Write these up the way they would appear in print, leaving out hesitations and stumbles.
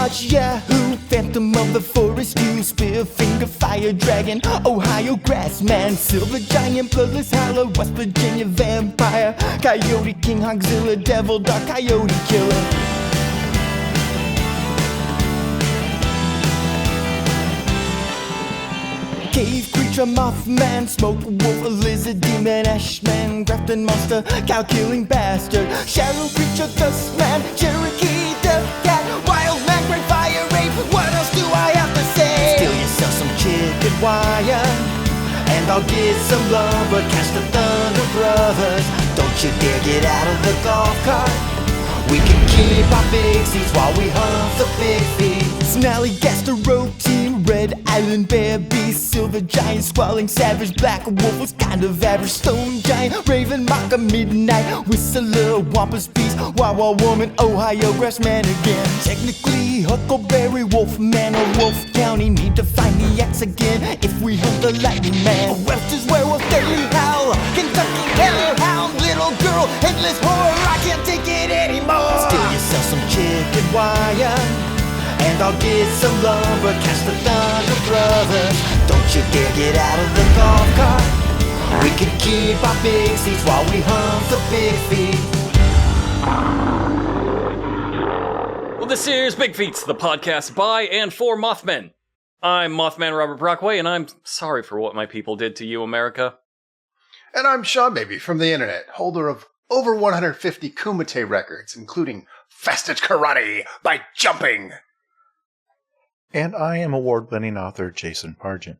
Dodge, Yahoo, Phantom of the Forest, you Spear, Finger, Fire Dragon, Ohio Grassman, Silver Giant, Bloodless Howler, West Virginia Vampire, Coyote King, Hogzilla, Devil, Dark Coyote Killer. Cave creature, Mothman, Smoke Wolf, Lizard Demon, Ashman, Grafton Monster, Cow-killing Bastard, Shadow Creature, Dustman, Cherokee, Death Cat, Wild Man, Great Fire Rape. What else do I have to say? Steal yourself some chicken wire, and I'll get some lumber. Catch the Thunder Brothers. Don't you dare get out of the golf cart. We can keep our big seats while we hunt the big feet. Snallygaster of Team, Red Island Bear Beast, Silver Giant, Squalling Savage, Black Wolf was kind of average, Stone Giant, Raven Mocker, Midnight Whistler, Wampus Beast, Wawa Woman, Ohio Grassman again. Technically Huckleberry Wolfman or Wolf County, need to find the X again if we hunt the Lightning Man. Webster's Werewolf, Daily Howl, Kentucky Hellhound, Little Girl, Headless Horror, I can't take it anymore. Steal yourself some chicken wire, and I'll get some lumber. Catch the Thunder Brothers. Don't you dare get out of the golf cart. We can keep our big seats while we hunt the big feet. Well, this here's Bigfeets, the podcast by and for Mothmen. I'm Mothman Robert Brockway, and I'm sorry for what my people did to you, America. And I'm Sean Baby from the internet, holder of over 150 Kumite records, including Fastest Karate by Jumping. And I am award-winning author Jason Pargent.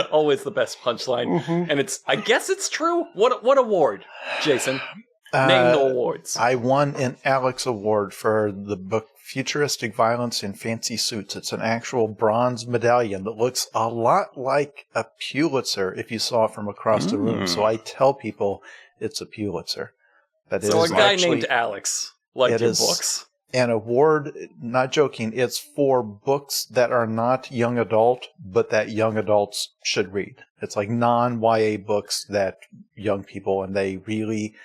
Always the best punchline. And I guess it's true. What award, Jason? Name the awards. I won an Alex Award for the book Futuristic Violence in Fancy Suits. It's an actual bronze medallion that looks a lot like a Pulitzer if you saw it from across the room. So I tell people it's a Pulitzer. That so is a guy actually, named Alex liked your books. An award, not joking, it's for books that are not young adult, but that young adults should read. It's like non-YA books that young people, and they really,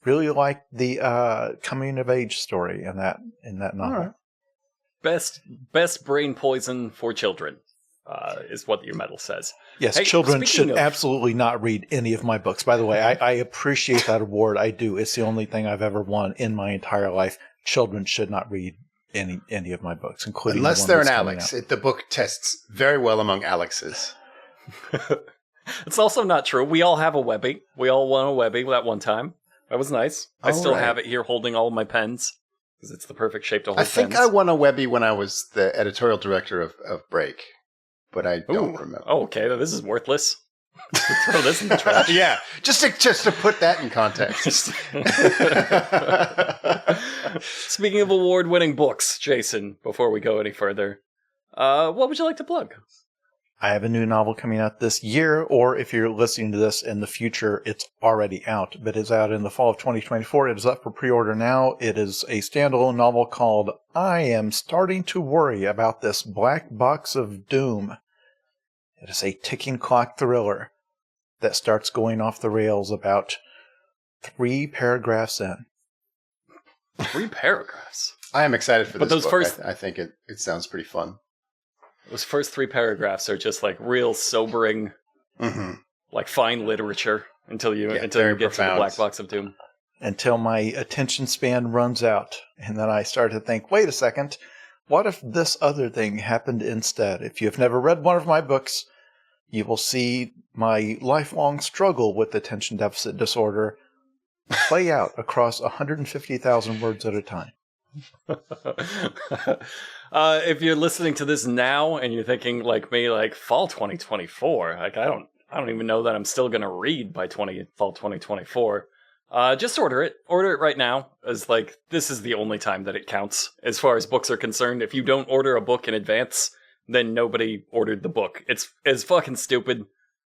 really like the coming of age story in that novel. Right. Best brain poison for children is what your medal says. Yes, hey, children should absolutely not read any of my books. By the way, I appreciate that award. I do. It's the only thing I've ever won in my entire life. Children should not read any of my books, including unless they're an Alex. The book tests very well among Alexes. It's also not true. We all have a Webby. We all won a Webby that one time. That was nice. I still have it here holding all of my pens because it's the perfect shape to hold pens. I think I won a Webby when I was the editorial director of Break, but I don't remember. Oh, okay. This is worthless. Throw this in the trash. Yeah, just to put that in context. Speaking of award-winning books, Jason, before we go any further, what would you like to plug? I have a new novel coming out this year, or if you're listening to this in the future, it's already out, but it's out in the fall of 2024. It is up for pre-order now. It is a standalone novel called I Am Starting to Worry About This Black Box of Doom. It is a ticking clock thriller that starts going off the rails about 3 paragraphs in. 3 paragraphs? I am excited for this those book. First, I think it sounds pretty fun. Those first 3 paragraphs are just like real sobering, like fine literature until you get profound. To the Black Box of Doom. Until my attention span runs out. And then I start to think, wait a second, what if this other thing happened instead? If you have never read one of my books, you will see my lifelong struggle with attention deficit disorder play out across 150,000 words at a time. If you're listening to this now and you're thinking like me, like fall 2024, like I don't even know that I'm still gonna read by fall 2024. Just order it. Order it right now, as like this is the only time that it counts as far as books are concerned. If you don't order a book in advance, then nobody ordered the book. It's fucking stupid,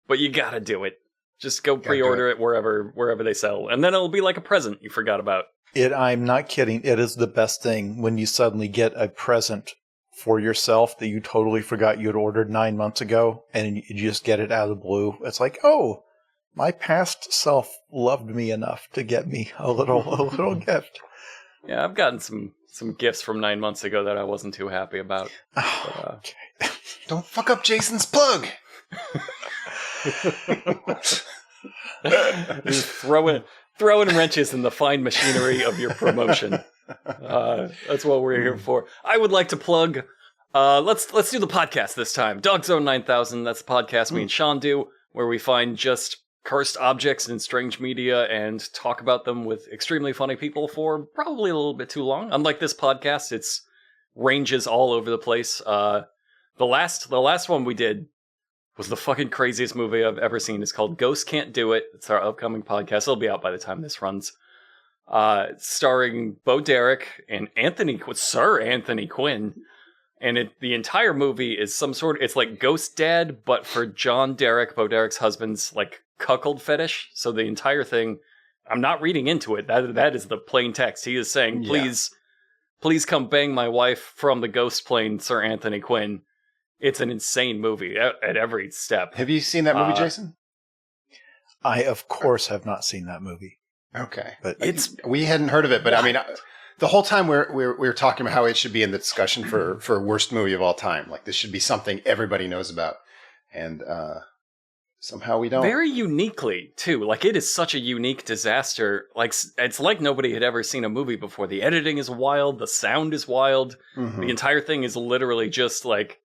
but you gotta do it. Just go pre-order it wherever they sell, and then it'll be like a present you forgot about. I'm not kidding. It is the best thing when you suddenly get a present for yourself that you totally forgot you had ordered 9 months ago, and you just get it out of the blue. It's like, oh, my past self loved me enough to get me a little gift. Yeah, I've gotten some gifts from 9 months ago that I wasn't too happy about. Okay. Don't fuck up Jason's plug. Just throwing wrenches in the fine machinery of your promotion. That's what we're here for. I would like to plug. Let's do the podcast this time. Dog Zone 9000. That's the podcast me and Sean do, where we find just cursed objects in strange media and talk about them with extremely funny people for probably a little bit too long. Unlike this podcast, it's ranges all over the place. The last one we did was the fucking craziest movie I've ever seen. It's called Ghosts Can't Do It. It's our upcoming podcast. It'll be out by the time this runs. Starring Bo Derek and Sir Anthony Quinn. And the entire movie is it's like Ghost Dad, but for John Derek, Bo Derek's husband's, like, cuckold fetish. So the entire thing, I'm not reading into it. That is the plain text. He is saying, please come bang my wife from the ghost plane, Sir Anthony Quinn. It's an insane movie at every step. Have you seen that movie, Jason? I, of course, have not seen that movie. Okay. But we hadn't heard of it, but I mean, the whole time we were talking about how it should be in the discussion for worst movie of all time. Like, this should be something everybody knows about. And somehow we don't. Very uniquely, too. Like, it is such a unique disaster. Like, it's like nobody had ever seen a movie before. The editing is wild. The sound is wild. Mm-hmm. The entire thing is literally just, like,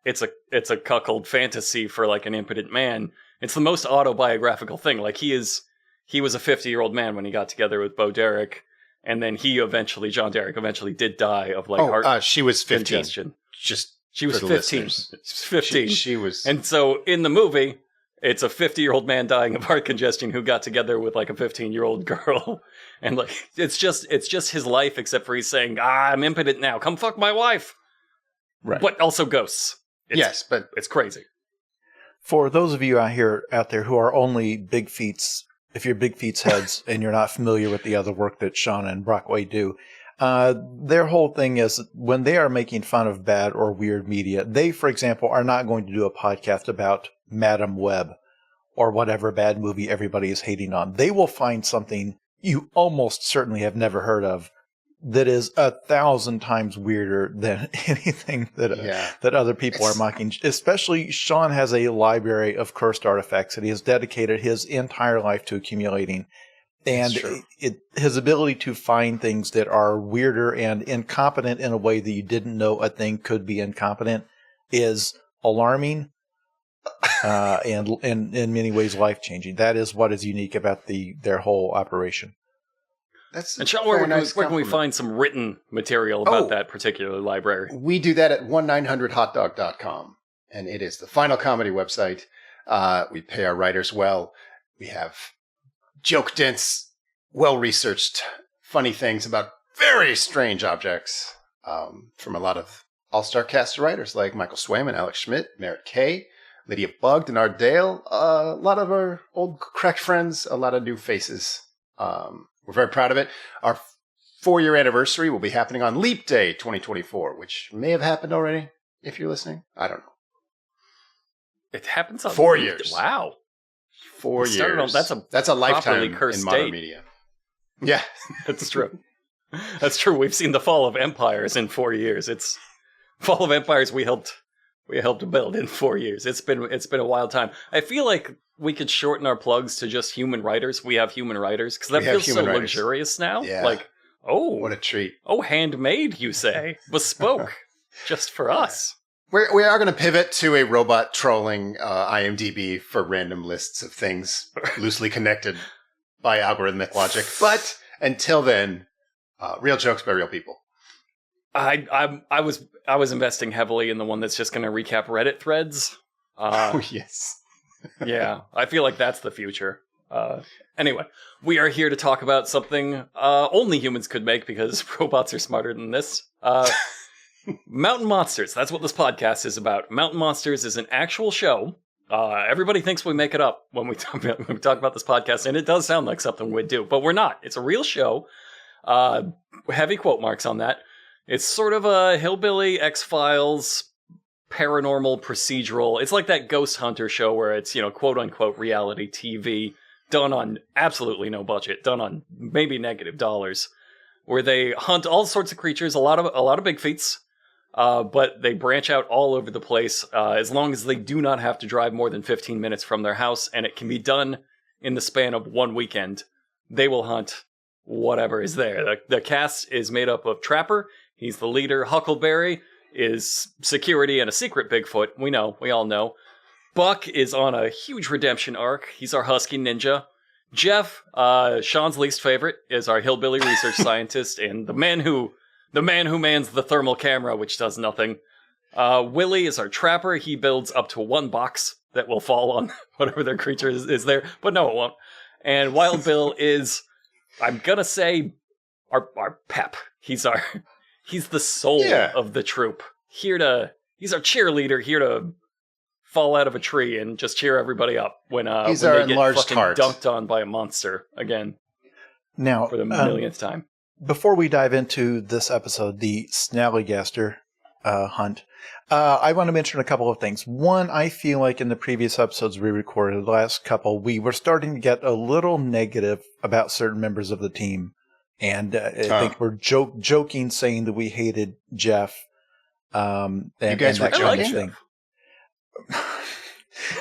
it's a cuckold fantasy for, like, an impotent man. It's the most autobiographical thing. Like, he was a 50-year-old man when he got together with Bo Derek. And then John Derek eventually did die of, like, heart she was 15. congestion. She was 15. 15. She was. And so in the movie, it's a 50-year-old man dying of heart congestion who got together with, like, a 15-year-old girl. And, like, it's just his life, except for he's saying, I'm impotent now. Come fuck my wife. Right. But also ghosts. But it's crazy. For those of you out there who are only Bigfeets, if you're Bigfeets heads and you're not familiar with the other work that Sean and Brockway do, their whole thing is when they are making fun of bad or weird media, they, for example, are not going to do a podcast about Madam Web or whatever bad movie everybody is hating on. They will find something you almost certainly have never heard of that is 1,000 times weirder than anything that other people are mocking. Especially, Sean has a library of cursed artifacts that he has dedicated his entire life to accumulating. And his ability to find things that are weirder and incompetent in a way that you didn't know a thing could be incompetent is alarming and in many ways life-changing. That is what is unique about their whole operation. And Sean, where can we find some written material about that particular library? We do that at 1900hotdog.com, and it is the final comedy website. We pay our writers well. We have joke-dense, well-researched, funny things about very strange objects from a lot of all-star cast of writers like Michael Swayman, Alex Schmidt, Merritt Kay, Lydia Bug, Denard Dale, a lot of our old crack friends, a lot of new faces. We're very proud of it. Our 4-year anniversary will be happening on Leap Day 2024, which may have happened already, if you're listening. I don't know. It happens on 4 years. Wow. 4 years. That's a lifetime in modern media. Yeah. That's true. That's true. We've seen the fall of empires in 4 years. It's fall of empires we helped build in 4 years. It's been a wild time. I feel like we could shorten our plugs to just human writers. We have human writers because that feels so luxurious now. Yeah. Like, what a treat. Oh, handmade, you say? Bespoke, just for us. We are going to pivot to a robot trolling IMDb for random lists of things loosely connected by algorithmic logic. But until then, real jokes by real people. I was investing heavily in the one that's just going to recap Reddit threads. Yes. Yeah, I feel like that's the future. Anyway, we are here to talk about something only humans could make because robots are smarter than this. Mountain Monsters. That's what this podcast is about. Mountain Monsters is an actual show. Everybody thinks we make it up when we talk about this podcast, and it does sound like something we'd do, but we're not. It's a real show. Heavy quote marks on that. It's sort of a hillbilly X-Files paranormal procedural. It's like that Ghost Hunter show where it's, quote unquote reality TV done on absolutely no budget, done on maybe negative dollars. where they hunt all sorts of creatures, a lot of Bigfeets, but they branch out all over the place as long as they do not have to drive more than 15 minutes from their house, and it can be done in the span of one weekend. They will hunt whatever is there. The cast is made up of Trapper, he's the leader. Huckleberry is security and a secret Bigfoot. We all know. Buck is on a huge redemption arc. He's our husky ninja. Jeff, Sean's least favorite, is our hillbilly research scientist and the man who mans the thermal camera, which does nothing. Willy is our trapper. He builds up to one box that will fall on whatever their creature is there, but no, it won't. And Wild Bill is, I'm gonna say, our pep. He's the soul of the troop. He's our cheerleader, here to fall out of a tree and just cheer everybody up when he's when our they get enlarged fucking heart. dunked on by a monster again. Now, For the millionth time. before we dive into this episode, the Snallygaster hunt, I want to mention a couple of things. One, I feel like in the previous episodes we recorded, the last couple, we were starting to get a little negative about certain members of the team. And I think we're joking, saying that we hated Jeff. And, you guys were and that kind of joking? thing.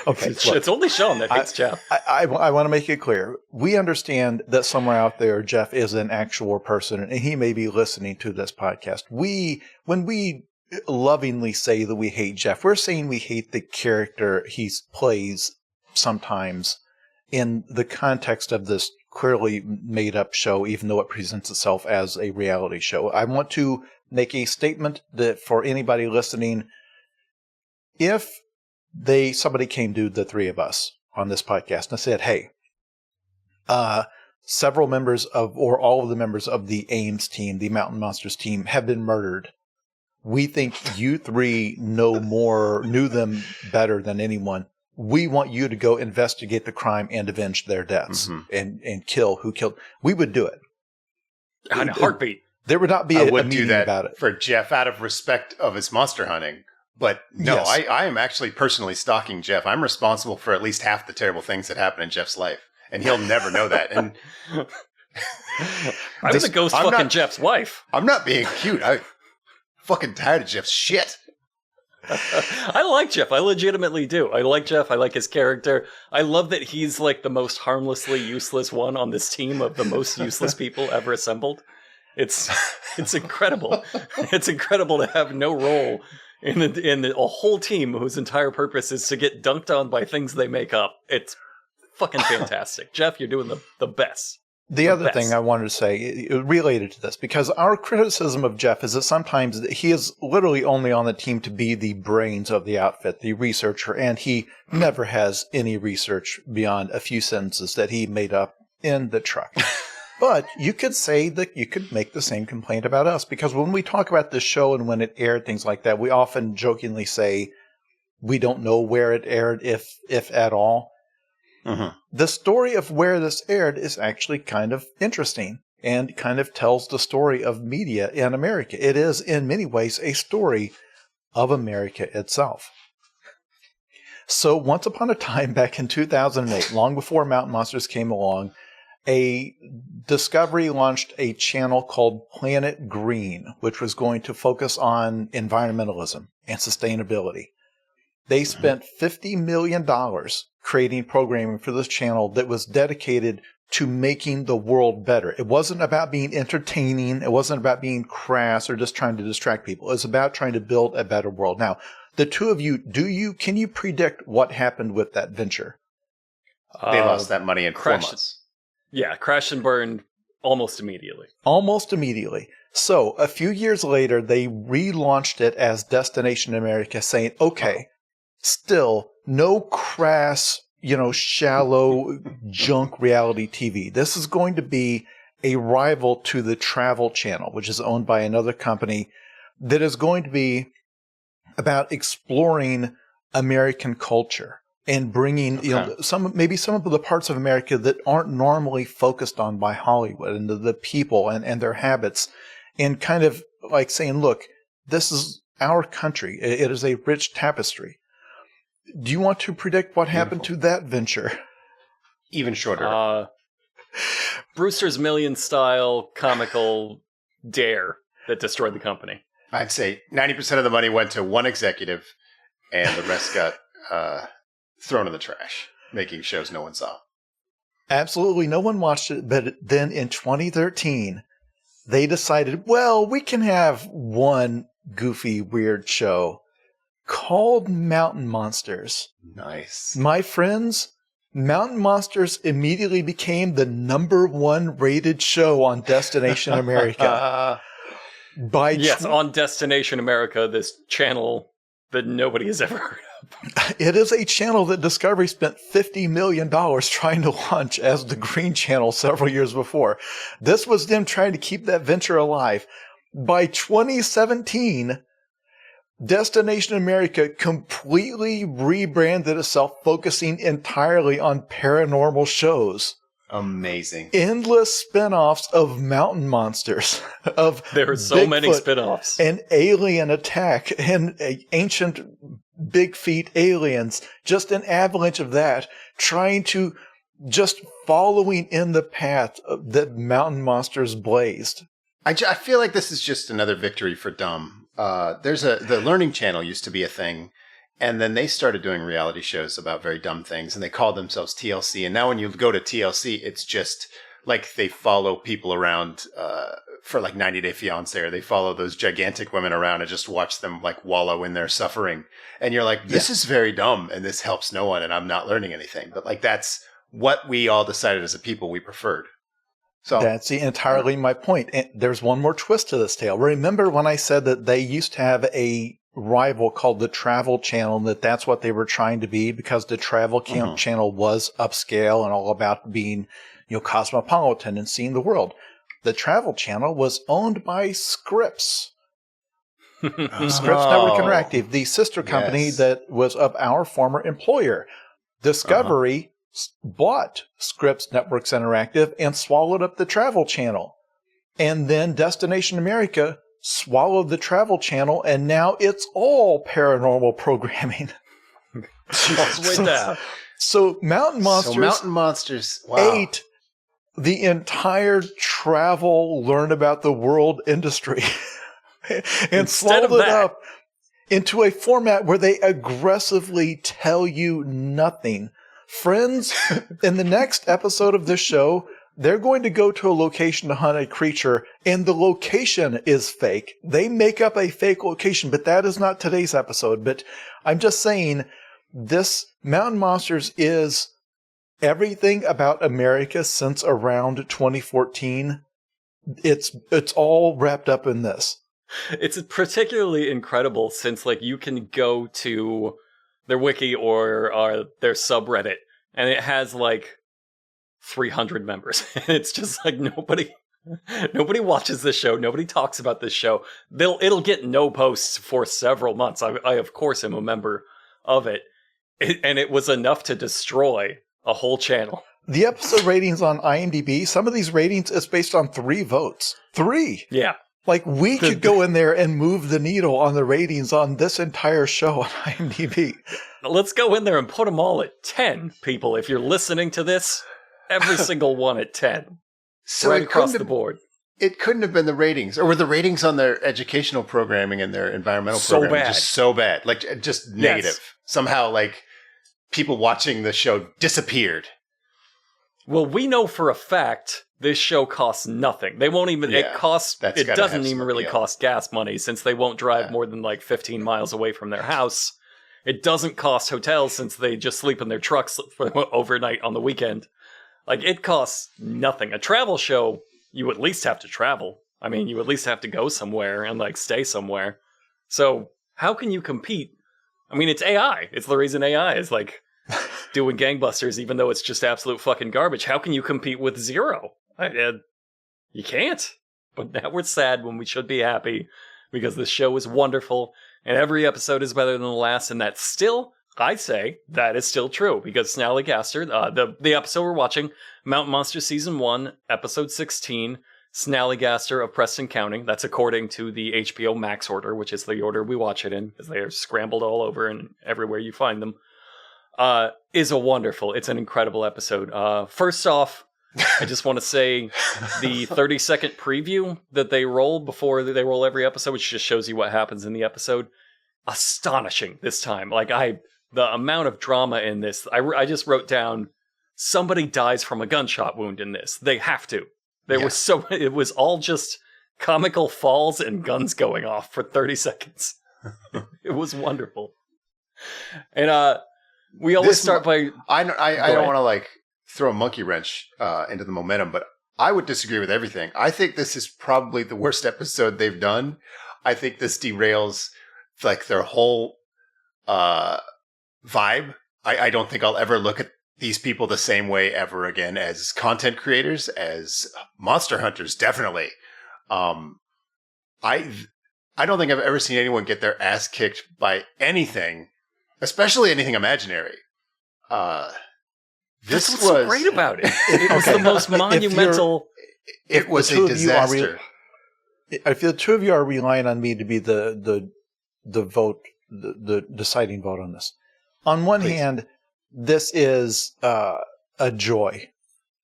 Okay, look, It's only Sean that hates Jeff. I want to make it clear. We understand that somewhere out there, Jeff is an actual person, and he may be listening to this podcast. When we lovingly say that we hate Jeff, we're saying we hate the character he plays sometimes in the context of this clearly made-up show, even though it presents itself as a reality show. I want to make a statement that for anybody listening, if somebody came to the three of us on this podcast and said, hey, several members or all of the members of the Ames team, the Mountain Monsters team, have been murdered. We think you three knew them better than anyone. We want you to go investigate the crime and avenge their deaths and kill who killed. We would do it. On a heartbeat. There would not be I a would meeting do that about it. for Jeff out of respect of his monster hunting. But no, Yes. I am actually personally stalking Jeff. I'm responsible for at least half the terrible things that happen in Jeff's life. And he'll never know that. And I'm the ghost I'm fucking not- Jeff's wife. I'm not being cute. I'm fucking tired of Jeff's shit. I like Jeff. I legitimately do. I like Jeff. I like his character. I love that he's like the most harmlessly useless one on this team of the most useless people ever assembled. It's incredible. It's incredible to have no role in a whole team whose entire purpose is to get dunked on by things they make up. It's fucking fantastic. Jeff, you're doing the best. The other thing I wanted to say related to this, because our criticism of Jeff is that sometimes he is literally only on the team to be the brains of the outfit, the researcher, and he never has any research beyond a few sentences that he made up in the truck. But you could say that you could make the same complaint about us, because when we talk about this show and when it aired, things like that, we often jokingly say we don't know where it aired, if at all. Mm-hmm. The story of where this aired is actually kind of interesting and kind of tells the story of media in America. It is, in many ways, a story of America itself. So once upon a time, back in 2008, long before Mountain Monsters came along, a Discovery launched a channel called Planet Green, which was going to focus on environmentalism and sustainability. They spent $50 million creating programming for this channel that was dedicated to making the world better. It wasn't about being entertaining. It wasn't about being crass or just trying to distract people. It was about trying to build a better world. Now, the two of you, can you predict what happened with that venture? They lost that money in 4 crashed. months. Yeah, crashed and burned almost immediately. Almost immediately. So a few years later, they relaunched it as Destination America, saying, okay, still no crass, shallow junk reality TV. This is going to be a rival to the Travel Channel, which is owned by another company that is going to be about exploring American culture and bringing, some of the parts of America that aren't normally focused on by Hollywood, and the people and their habits, and kind of like saying, look, this is our country. It is a rich tapestry. Do you want to predict what happened to that venture? Even shorter. Brewster's Million style comical dare that destroyed the company. I'd say 90% of the money went to one executive, and the rest got thrown in the trash, making shows no one saw. Absolutely no one watched it, but then in 2013, they decided, well, we can have one goofy, weird show called Mountain Monsters. Nice. My friends, Mountain Monsters immediately became the #1 rated show on Destination America. On Destination America, this channel that nobody has ever heard of. It is a channel that Discovery spent $50 million trying to launch as the Green Channel several years before. This was them trying to keep that venture alive. By 2017, Destination America completely rebranded itself, focusing entirely on paranormal shows. Amazing. Endless spin-offs of Mountain Monsters, of there are so Bigfoot many spin-offs, and Alien Attack, and ancient Bigfeet aliens, just an avalanche of that, trying to just following in the path that Mountain Monsters blazed. I feel like this is just another victory for dumb. The Learning Channel used to be a thing, and then they started doing reality shows about very dumb things, and they called themselves TLC. And now when you go to TLC, it's just like they follow people around for like 90 Day Fiancé, or they follow those gigantic women around and just watch them like wallow in their suffering. And you're like, this is very dumb, and this helps no one, and I'm not learning anything. But like that's what we all decided as a people we preferred. So that's entirely my point. And there's one more twist to this tale. Remember when I said that they used to have a rival called the Travel Channel, and that's what they were trying to be, because the Travel Channel was upscale and all about being, cosmopolitan and seeing the world. The Travel Channel was owned by Scripps. Scripps Network Interactive, the sister company that was of our former employer. Discovery bought Scripps Networks Interactive and swallowed up the Travel Channel. And then Destination America swallowed the Travel Channel, and now it's all paranormal programming. So Mountain Monsters ate the entire travel, learn about the world industry and swallowed it up into a format where they aggressively tell you nothing. Friends, in the next episode of this show, they're going to go to a location to hunt a creature, and the location is fake. They make up a fake location, but that is not today's episode. But I'm just saying, this Mountain Monsters is everything about America since around 2014. It's all wrapped up in this. It's particularly incredible since, you can go to their wiki or their subreddit, and it has, 300 members. It's just nobody watches this show. Nobody talks about this show. It'll get no posts for several months. I of course am a member of it. And it was enough to destroy a whole channel. The episode ratings on IMDb, some of these ratings is based on 3 votes. 3! Yeah. We could go in there and move the needle on the ratings on this entire show on IMDb. Let's go in there and put them all at 10, people. If you're listening to this, every single one at 10. So right across the board. It couldn't have been the ratings. Or were the ratings on their educational programming and their environmental programming just so bad? Just negative. Yes. Somehow, people watching the show disappeared. Well, we know for a fact this show costs nothing. They won't even, it doesn't even really cost gas money, since they won't drive more than 15 miles away from their house. It doesn't cost hotels, since they just sleep in their trucks for overnight on the weekend. It costs nothing. A travel show, you at least have to travel. I mean, you at least have to go somewhere and stay somewhere. So how can you compete? I mean, it's AI. It's the reason AI is doing gangbusters, even though it's just absolute fucking garbage. How can you compete with zero? You can't. But now we're sad when we should be happy, because this show is wonderful and every episode is better than the last. And that's still, I say, that is still true, because Snallygaster, the episode we're watching, Mountain Monsters Season 1, Episode 16, Snallygaster of Preston County, that's according to the HBO Max order, which is the order we watch it in, because they are scrambled all over and everywhere you find them, it's an incredible episode. First off, I just want to say the 30-second preview that they roll before they roll every episode, which just shows you what happens in the episode, astonishing this time. Like, the amount of drama in this, I just wrote down, somebody dies from a gunshot wound in this. They have to. It was all just comical falls and guns going off for 30 seconds. It was wonderful. And we always start by... I don't want to, like, throw a monkey wrench into the momentum, but I would disagree with everything. I think this is probably the worst episode they've done. I think this derails, like, their whole vibe. I don't think I'll ever look at these people the same way ever again as content creators, as monster hunters, definitely. I don't think I've ever seen anyone get their ass kicked by anything, especially anything imaginary. That's what's so great about it. It was the most monumental. It was a disaster. I feel the two of you are relying on me to be the vote, the deciding vote on this. On one hand, this is a joy,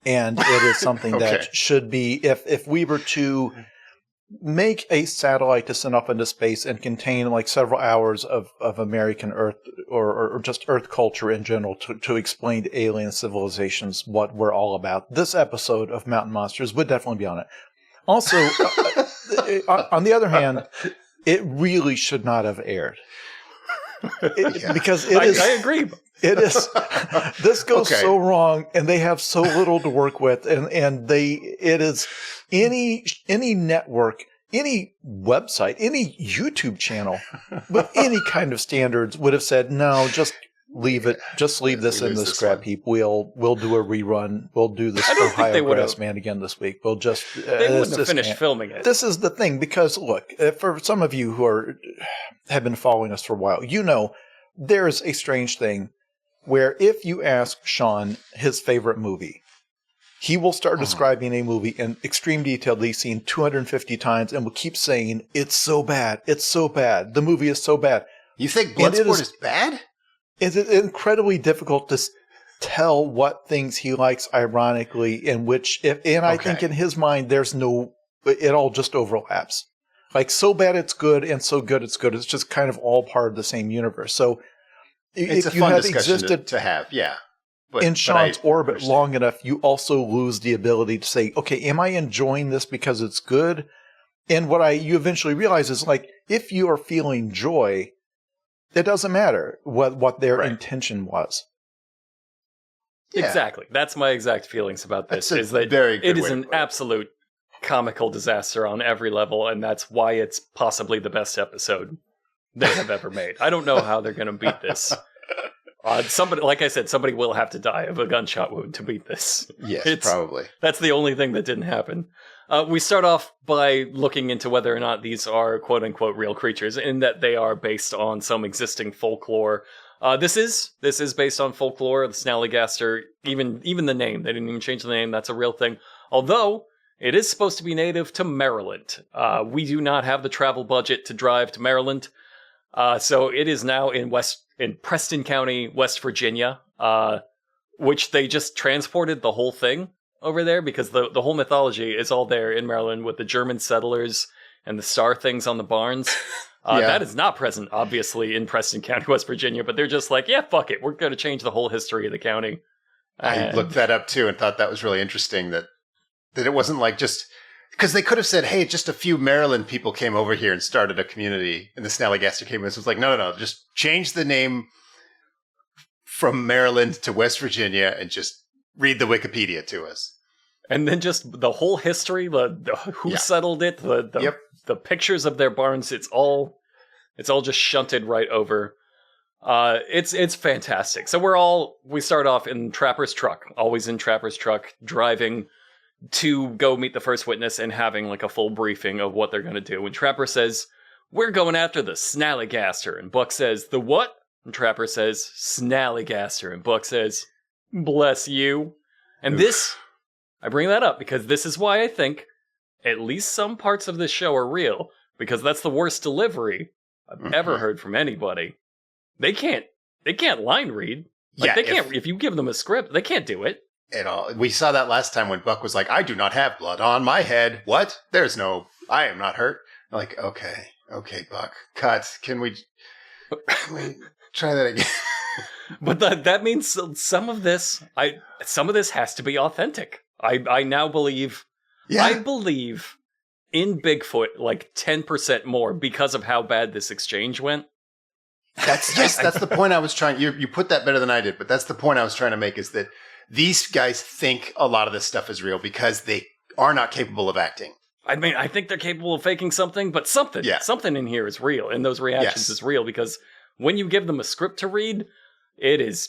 and it is something that should be. If we were to make a satellite to send off into space and contain like several hours of American Earth or just Earth culture in general to explain to alien civilizations what we're all about, this episode of Mountain Monsters would definitely be on it. Also, on the other hand, it really should not have aired. Because it is. I agree. It is. This goes so wrong, and they have so little to work with, and it is any network, any website, any YouTube channel with any kind of standards would have said, no, just leave it. Just leave this in the scrap heap. We'll do a rerun. We'll do this Ohio Grass Man again this week. We'll just they wouldn't have finished filming it. This is the thing, because look, for some of you who have been following us for a while, you know there's a strange thing where if you ask Sean his favorite movie, he will start describing a movie in extreme detail that he's seen 250 times and will keep saying, it's so bad, it's so bad, the movie is so bad. You think Bloodsport is bad? It's incredibly difficult to tell what things he likes ironically, in which, I think in his mind, it all just overlaps. Like, so bad it's good, and so good it's good. It's just kind of all part of the same universe. So, it's a fun discussion to have, yeah. In Sean's orbit long enough, you also lose the ability to say, okay, am I enjoying this because it's good? And what you eventually realize is, like, if you are feeling joy, it doesn't matter what their intention was. Yeah. Exactly. That's my exact feelings about this. It is an absolute comical disaster on every level, and that's why it's possibly the best episode they have ever made. I don't know how they're going to beat this. Somebody, like I said, somebody will have to die of a gunshot wound to beat this. Yes, probably. That's the only thing that didn't happen. We start off by looking into whether or not these are quote-unquote real creatures, in that they are based on some existing folklore. This is based on folklore. The Snallygaster, even the name, they didn't even change the name. That's a real thing. Although it is supposed to be native to Maryland. We do not have the travel budget to drive to Maryland, so it is now in Preston County, West Virginia, which they just transported the whole thing over there because the whole mythology is all there in Maryland with the German settlers and the star things on the barns. That is not present, obviously, in Preston County, West Virginia, but they're just like, yeah, fuck it. We're going to change the whole history of the county. I looked that up, too, and thought that was really interesting, that it wasn't like just... Because they could have said, hey, just a few Maryland people came over here and started a community, and the Snallygaster came in. So it was like, no, just change the name from Maryland to West Virginia and just read the Wikipedia to us. And then just the whole history, who settled it, the pictures of their barns, it's all just shunted right over. It's fantastic. So we start off in Trapper's truck, always in Trapper's truck, driving to go meet the first witness and having like a full briefing of what they're going to do. And Trapper says, we're going after the Snallygaster. And Buck says, the what? And Trapper says, Snallygaster. And Buck says, bless you. And I bring that up because this is why I think at least some parts of this show are real, because that's the worst delivery I've ever heard from anybody. They can't line read. Like, they can't, if you give them a script, they can't do it. at all. We saw that last time when Buck was like, I do not have blood on my head. What? I am not hurt. I'm like, okay, Buck, cut. Can we try that again? But that means some of this has to be authentic. I now believe, I believe in Bigfoot like 10% more because of how bad this exchange went. That's the point I was trying. You put that better than I did, but that's the point I was trying to make, is that these guys think a lot of this stuff is real because they are not capable of acting. I mean, I think they're capable of faking something, but something in here is real, and those reactions is real, because when you give them a script to read, it is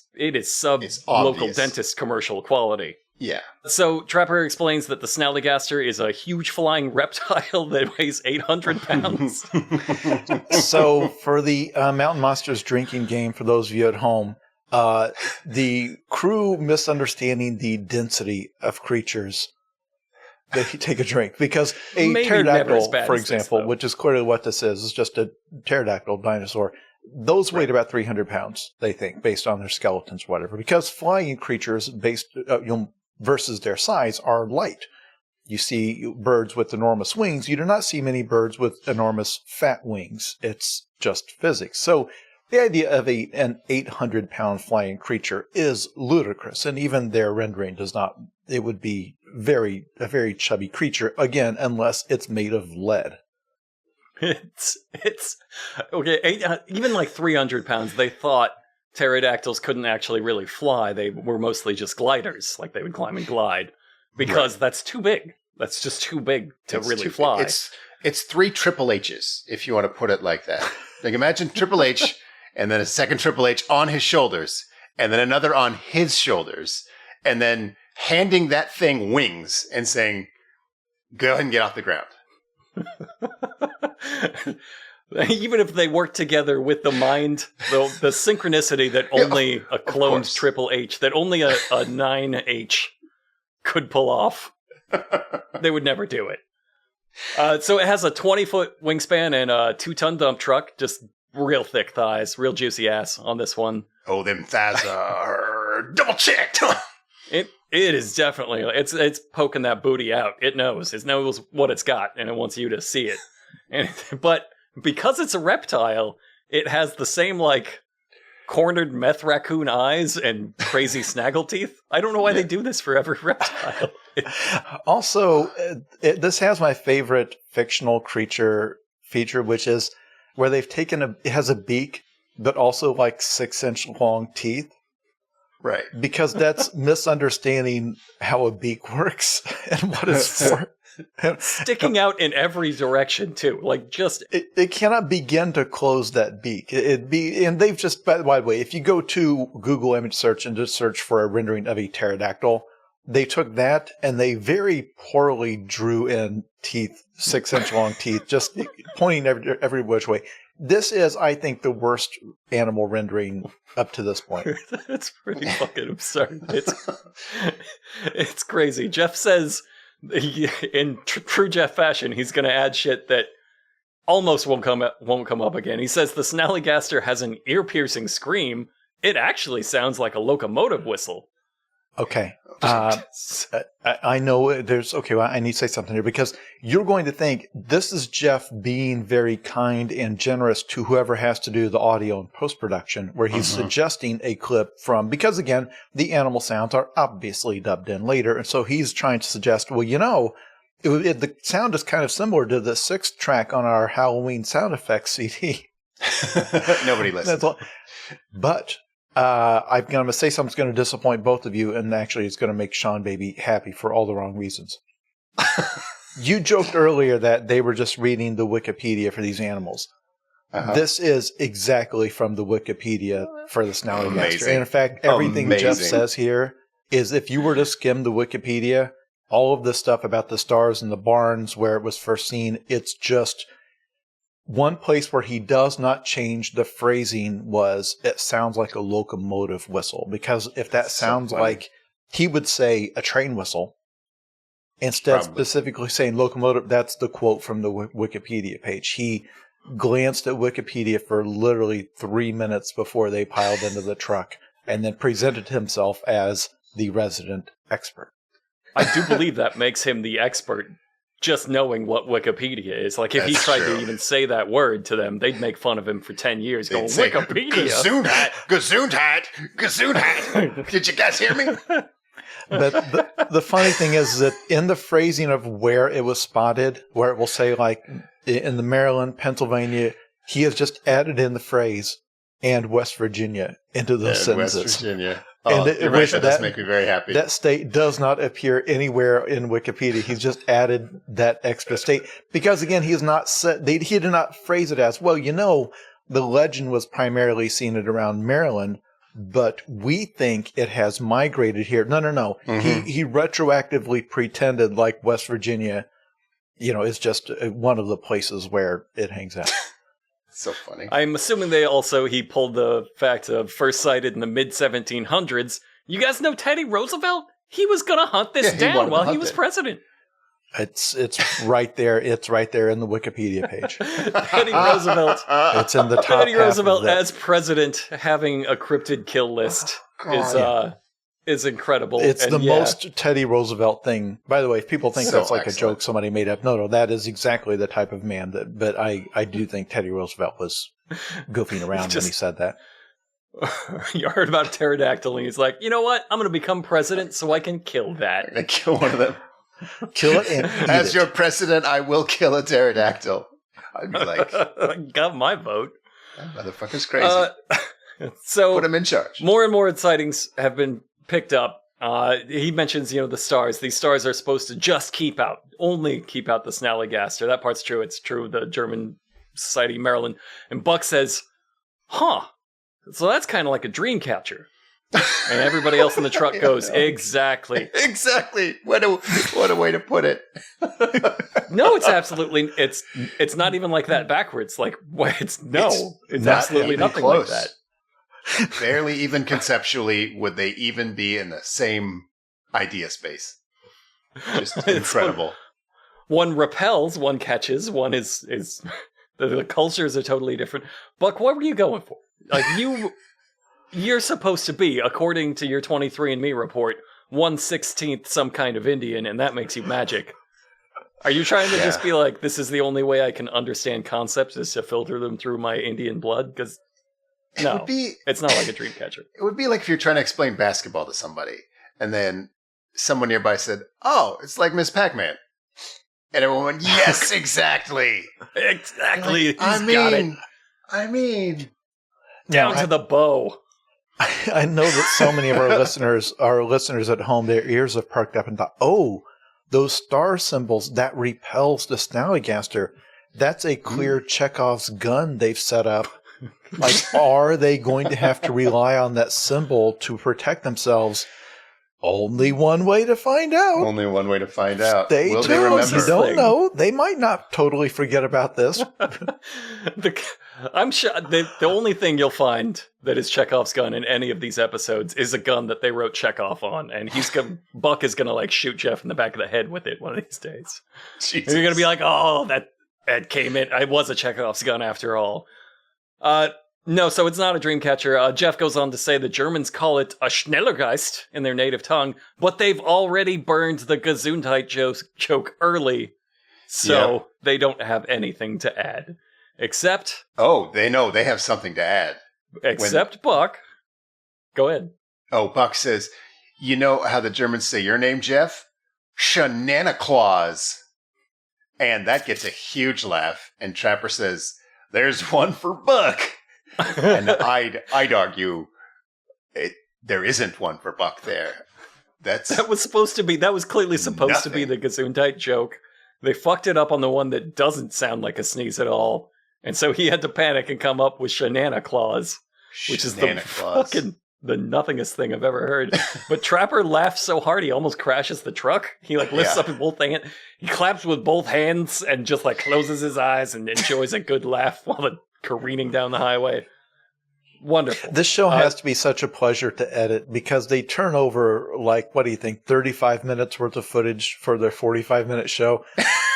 local dentist commercial quality. Yeah. So Trapper explains that the Snallygaster is a huge flying reptile that weighs 800 pounds. So for the Mountain Monsters drinking game, for those of you at home, the crew misunderstanding the density of creatures, they take a drink, because a Maybe pterodactyl, for this, example, which is clearly what this is just a pterodactyl dinosaur. Those weighed about 300 pounds, they think, based on their skeletons, whatever. Because flying creatures, versus their size, are light. You see birds with enormous wings. You do not see many birds with enormous fat wings. It's just physics. So the idea of an 800-pound flying creature is ludicrous, and even their rendering does not. It would be a very chubby creature, again, unless it's made of lead. It's okay. Even like 300 pounds, they thought pterodactyls couldn't actually really fly. They were mostly just gliders, like they would climb and glide, because that's too big. That's just too big to really fly. It's 3 Triple H's, if you want to put it like that. Like, imagine Triple H, and then a second Triple H on his shoulders, and then another on his shoulders, and then handing that thing wings and saying, "Go ahead and get off the ground." Even if they work together with the mind, the synchronicity that only a cloned Triple H, that only a 9H could pull off, they would never do it. So it has a 20-foot wingspan and a 2-ton dump truck, just real thick thighs, real juicy ass on this one. Oh, them thighs are double checked. It is definitely, it's poking that booty out. It knows what it's got, and it wants you to see it. But because it's a reptile, it has the same, like, cornered meth raccoon eyes and crazy snaggle teeth. I don't know why they do this for every reptile. Also, this has my favorite fictional creature feature, which is where they've taken it has a beak, but also like 6-inch long teeth. Right. Because that's misunderstanding how a beak works and what it's for. Sticking out in every direction, too. Like, just... It cannot begin to close that beak. And they've just, by the way, if you go to Google image search and just search for a rendering of a pterodactyl, they took that and they very poorly drew in teeth, 6-inch long teeth, just pointing every which way. This is, I think, the worst animal rendering up to this point. It's pretty fucking absurd. It's crazy. Jeff says, in true Jeff fashion, he's going to add shit that almost won't come up again. He says the Snallygaster has an ear-piercing scream. It actually sounds like a locomotive whistle. Okay. I know there's... Okay, well, I need to say something here, because you're going to think this is Jeff being very kind and generous to whoever has to do the audio and post-production, where he's suggesting a clip from... Because, again, the animal sounds are obviously dubbed in later, and so he's trying to suggest, well, the sound is kind of similar to the 6th track on our Halloween sound effects CD. Nobody listens. But... I'm going to say something's going to disappoint both of you, and actually it's going to make Sean Baby happy for all the wrong reasons. You joked earlier that they were just reading the Wikipedia for these animals. This is exactly from the Wikipedia for the Snallygaster. And in fact, everything Jeff says here is, if you were to skim the Wikipedia, all of this stuff about the stars and the barns where it was first seen, it's just... One place where he does not change the phrasing was, it sounds like a locomotive whistle. Because if that sounds like, he would say a train whistle. Instead, specifically saying locomotive, that's the quote from the Wikipedia page. He glanced at Wikipedia for literally 3 minutes before they piled into the truck, and then presented himself as the resident expert. I do believe that makes him the expert, just knowing what Wikipedia is. Like, if he That's tried true. to even say that word to them, they'd make fun of him for 10 years, going, They'd say, Wikipedia! Gesundheit. Did you guys hear me? But the funny thing is that in the phrasing of where it was spotted, where it will say, like, in the Maryland, Pennsylvania, he has just added in the phrase, and West Virginia, into those sentences. West Virginia. And Oh, it- you're right. which That does that- make me very happy. That state does not appear anywhere in Wikipedia. He's just added that extra state because, again, he has not said he did not phrase it as, well, you know, the legend was primarily seen at around Maryland, but we think it has migrated here. No. Mhm. He retroactively pretended like West Virginia, you know, is just one of the places where it hangs out. So funny. I'm assuming he pulled the fact of first sighted in the mid-1700s. You guys know Teddy Roosevelt? He was gonna hunt this Yeah, he down wanted to while he hunt was it. president. It's right there. It's right there in the Wikipedia page. Teddy Roosevelt. It's in the top Teddy half of Roosevelt that. as president having a cryptid kill list is incredible. It's And the yeah, most Teddy Roosevelt thing. By the way, if people think So that's like excellent. a joke somebody made up, no, that is exactly the type of man that. But I do think Teddy Roosevelt was goofing around when he said that. You heard about a pterodactyl, and he's like, you know what? I'm going to become president so I can kill that. I'm going to kill one of them. Kill it and eat As it. your president, I will kill a pterodactyl. I'd be like, Got my vote. that motherfucker's crazy. So Put him in charge. more and more sightings have been picked up. He mentions, the stars. These stars are supposed to just only keep out the Snallygaster. That part's true. It's true. The German Society, Maryland. And Buck says, huh, so that's kind of like a dream catcher. And everybody else in the truck goes, exactly. Exactly. What a way to put it. No, it's absolutely, it's not even like that backwards. Like, it's not absolutely even nothing close. like that. Barely even conceptually would they even be in the same idea space. Just incredible. One repels, one catches, one is the cultures are totally different. Buck, what were you going for? Like you're supposed to be, according to your 23andMe report, 1/16th some kind of Indian, and that makes you magic. Are you trying to just be like, this is the only way I can understand concepts is to filter them through my Indian blood? Because no, it's not like a dream catcher. It would be like if you're trying to explain basketball to somebody, and then someone nearby said, "Oh, it's like Miss Pac-Man," and everyone went, "Yes, exactly, Exactly. Like, Got it. I mean, Down to the bow. I know that so many of our listeners at home, their ears have perked up and thought, oh, those star symbols, that repels the Snallygaster. That's a clear Chekhov's gun they've set up. Like, are they going to have to rely on that symbol to protect themselves? Only one way to find out. only one way to find out." Stay Will tuned. they remember? You don't know. They might not totally forget about this. I'm sure the only thing you'll find that is Chekhov's gun in any of these episodes is a gun that they wrote Chekhov on, and Buck is gonna like shoot Jeff in the back of the head with it one of these days. Jesus. And you're gonna be like, oh, that came in. It was a Chekhov's gun after all. No, so it's not a dream catcher. Jeff goes on to say the Germans call it a Schnellergeist in their native tongue, but they've already burned the Gesundheit joke early, so they don't have anything to add. Except Oh, they know they have something to add. Buck. Go ahead. Oh, Buck says, "You know how the Germans say your name, Jeff? Shenanaclaus." And that gets a huge laugh. And Trapper says, "There's one for Buck." And I'd argue there isn't one for Buck there. That was clearly supposed to be the Gesundheit joke. They fucked it up on the one that doesn't sound like a sneeze at all. And so he had to panic and come up with Shenanaclaus, which is the nothingest thing I've ever heard. But Trapper laughs so hard he almost crashes the truck. He lifts up in both hands. He claps with both hands and just closes his eyes and enjoys a good laugh while they're careening down the highway. Wonderful. This show has to be such a pleasure to edit because they turn over, what do you think, 35 minutes worth of footage for their 45-minute show.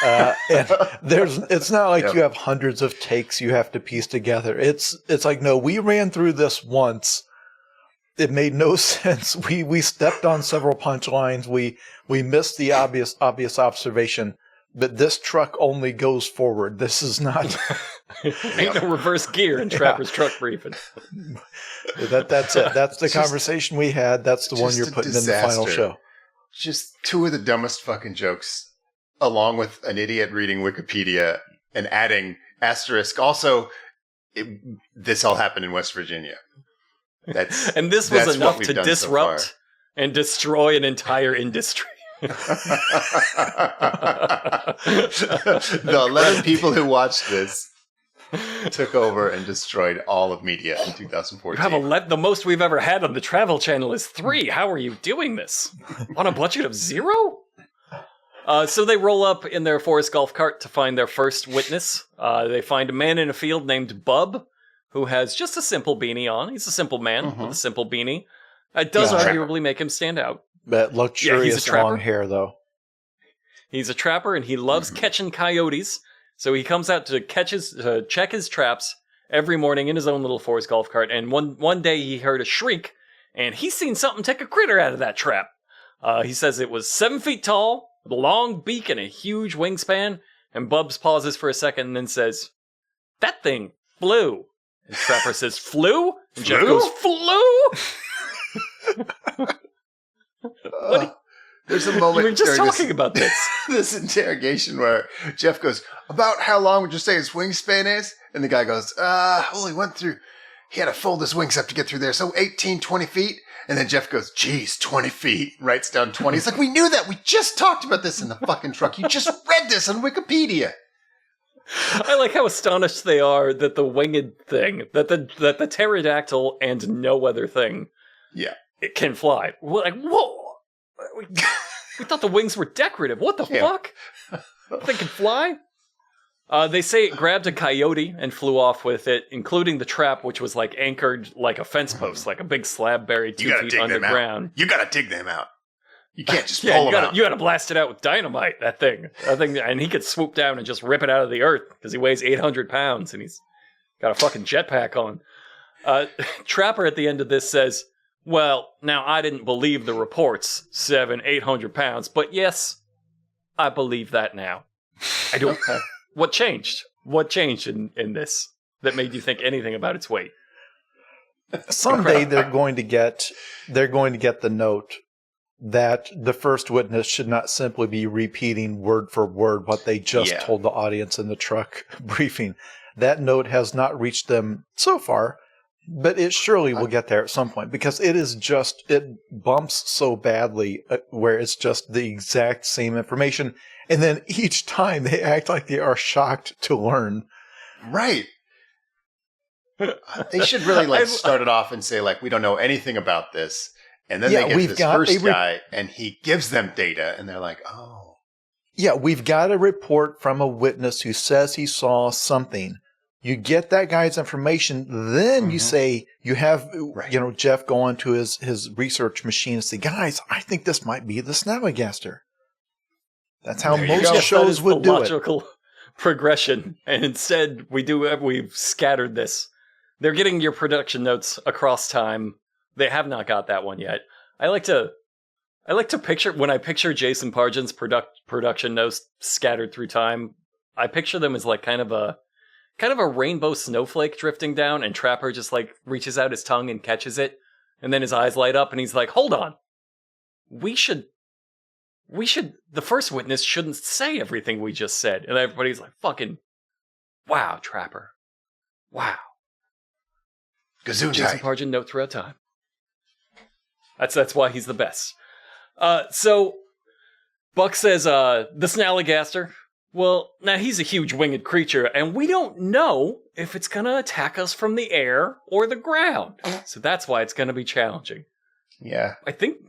And it's not like you have hundreds of takes you have to piece together. It's like, no, we ran through this once It made no sense. We stepped on several punchlines. We missed the obvious observation, but this truck only goes forward. This is not. Ain't no reverse gear in Trapper's truck briefing. That's it. That's the conversation we had. That's the one you're putting in the final show. Just two of the dumbest fucking jokes, along with an idiot reading Wikipedia and adding asterisk. Also, this all happened in West Virginia. And this was enough to disrupt and destroy an entire industry. The 11 people who watched this took over and destroyed all of media in 2014. You have the most we've ever had on the Travel Channel is 3. How are you doing this? On a budget of 0? So they roll up in their forest golf cart to find their first witness. They find a man in a field named Bub, who has just a simple beanie on. He's a simple man with a simple beanie. It does arguably make him stand out. But luxurious long hair, though. He's a trapper, and he loves catching coyotes. So he comes out to check his traps every morning in his own little forest golf cart. And one day he heard a shriek, and he's seen something take a critter out of that trap. He says it was 7 feet tall, with a long beak and a huge wingspan. And Bubs pauses for a second and then says, "That thing flew." And Trapper says, "Flew?" And Jeff goes, "Flew?" There's a moment. We were just talking about this. This interrogation where Jeff goes, "About how long would you say his wingspan is?" And the guy goes, he had to fold his wings up to get through there. So 18, 20 feet. And then Jeff goes, "Geez, 20 feet. Writes down 20. He's like, "We knew that. We just talked about this in the fucking truck. You just read this on Wikipedia." I like how astonished they are that the winged thing, that the pterodactyl and no other thing, it can fly. We're like, whoa! We thought the wings were decorative. What the fuck? They can fly? They say it grabbed a coyote and flew off with it, including the trap, which was like anchored like a fence post, like a big slab buried 2 feet underground. You gotta dig them out. You can't just pull them out. You gotta blast it out with dynamite, that thing, and he could swoop down and just rip it out of the earth because he weighs 800 pounds and he's got a fucking jetpack on. Trapper at the end of this says, "Well, now I didn't believe the reports, 800 pounds, but yes, I believe that now. I don't." What changed? What changed in this that made you think anything about its weight? Someday they're going to get the note that the first witness should not simply be repeating word for word what they just told the audience in the truck briefing. That note has not reached them so far, but it surely will get there at some point because it bumps so badly where it's just the exact same information. And then each time they act like they are shocked to learn. Right. They should really start it off and say we don't know anything about this. And then they get to this first guy and he gives them data and they're like, oh. Yeah, we've got a report from a witness who says he saw something. You get that guy's information, then you say, you have, Jeff go onto his research machine and say, "Guys, I think this might be the Snallygaster." That's how most shows would do it. Logical progression. And instead, we've scattered this. They're getting your production notes across time. They have not got that one yet. I like to picture, when I picture Jason Pargin's production notes scattered through time, I picture them as kind of a rainbow snowflake drifting down, and Trapper just reaches out his tongue and catches it, and then his eyes light up and he's like, "Hold on. The first witness shouldn't say everything we just said." And everybody's like, "Fucking, wow, Trapper. Wow." Gesundheit. Jason Pargin note throughout time. That's why he's the best. So Buck says, the Snallygaster, well, now he's a huge winged creature, and we don't know if it's going to attack us from the air or the ground. So that's why it's going to be challenging. Yeah. I think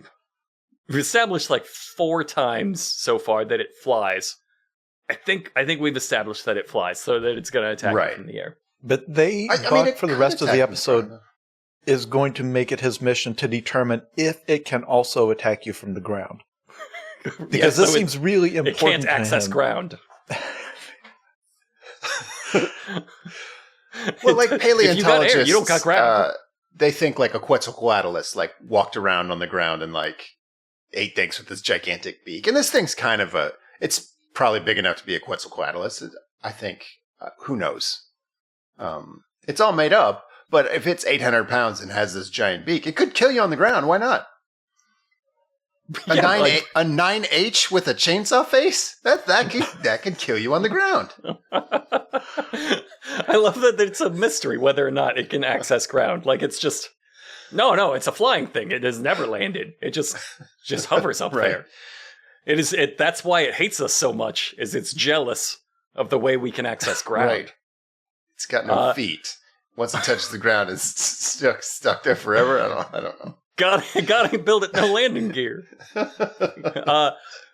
we've established 4 times so far that it flies. I think we've established that it flies, so that it's going to attack you from the air. But Buck, for the rest of the episode, is going to make it his mission to determine if it can also attack you from the ground. Because this seems really important. It can't access ground. Well, paleontologists, you don't got ground. they think like a Quetzalcoatlus, like walked around on the ground and like ate things with this gigantic beak. And this thing's kind of it's probably big enough to be a Quetzalcoatlus. I think, who knows? It's all made up, but if it's 800 pounds and has this giant beak, it could kill you on the ground. Why not? A 9H with a chainsaw face? That could kill you on the ground. I love that it's a mystery whether or not it can access ground. Like it's just no, it's a flying thing. It has never landed. It just hovers up Right. there. That's why it hates us so much, is it's jealous of the way we can access ground. Right. It's got no feet. Once it touches the ground, it's stuck there forever. I don't know. Gotta build it no landing gear.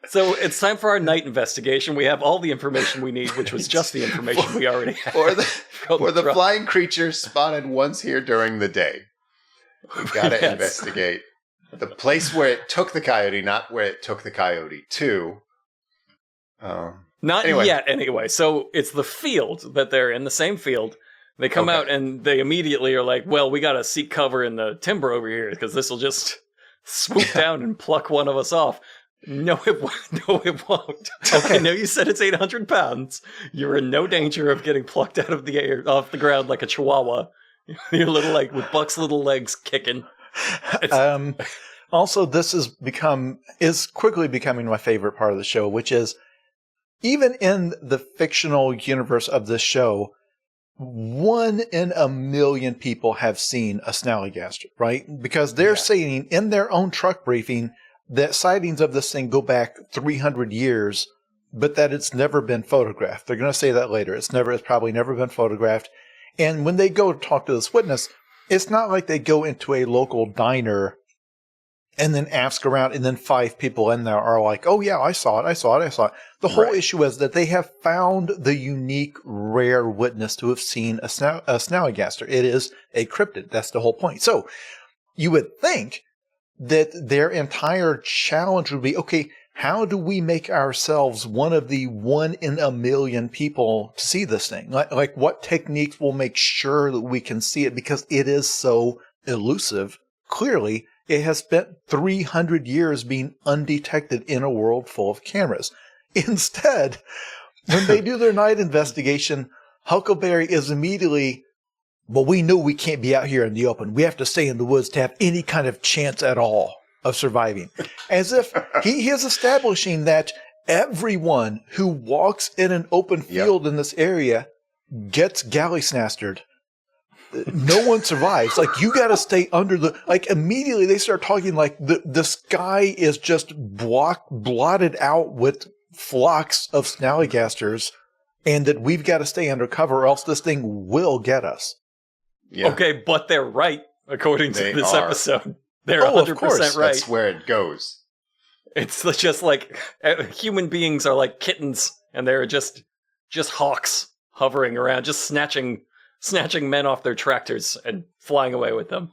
So it's time for our night investigation. We have all the information we need, which was just the information we already had. For the flying creature spotted once here during the day. We've got to investigate the place where it took the coyote, not where it took the coyote to. Not yet, anyway. So it's the field that they're in, the same field. They come out and they immediately are like, well, we got to seek cover in the timber over here because this will just swoop down and pluck one of us off. No, it won't. Okay. I know you said it's 800 pounds. You're in no danger of getting plucked out of the air, off the ground like a chihuahua. You're little, like, with Buck's little legs kicking. Also, this is quickly becoming my favorite part of the show, which is even in the fictional universe of this show, 1 in a million people have seen a Snallygaster, right? Because they're saying in their own truck briefing that sightings of this thing go back 300 years, but that it's never been photographed. They're going to say that later. It's probably never been photographed. And when they go to talk to this witness, it's not like they go into a local diner and then ask around and then 5 people in there are like, oh yeah, I saw it. The whole issue is that they have found the unique, rare witness to have seen a Snallygaster. It is a cryptid. That's the whole point. So you would think that their entire challenge would be, okay, how do we make ourselves one of the 1 in a million people to see this thing? Like what techniques will make sure that we can see it, because it is so elusive. Clearly, it has spent 300 years being undetected in a world full of cameras. Instead, when they do their night investigation, Huckleberry is immediately, well, we know we can't be out here in the open. We have to stay in the woods to have any kind of chance at all of surviving. As if he is establishing that everyone who walks in an open field in this area gets galley-snastered. No one survives. Like, you got to stay under the, like, immediately they start talking like the sky is just blotted out with flocks of Snallygasters, and that we've got to stay under cover or else this thing will get us. Yeah. Okay, but they're right, according to this episode. They're 100% right. That's where it goes. It's just like human beings are like kittens, and they're just hawks hovering around, just snatching men off their tractors and flying away with them.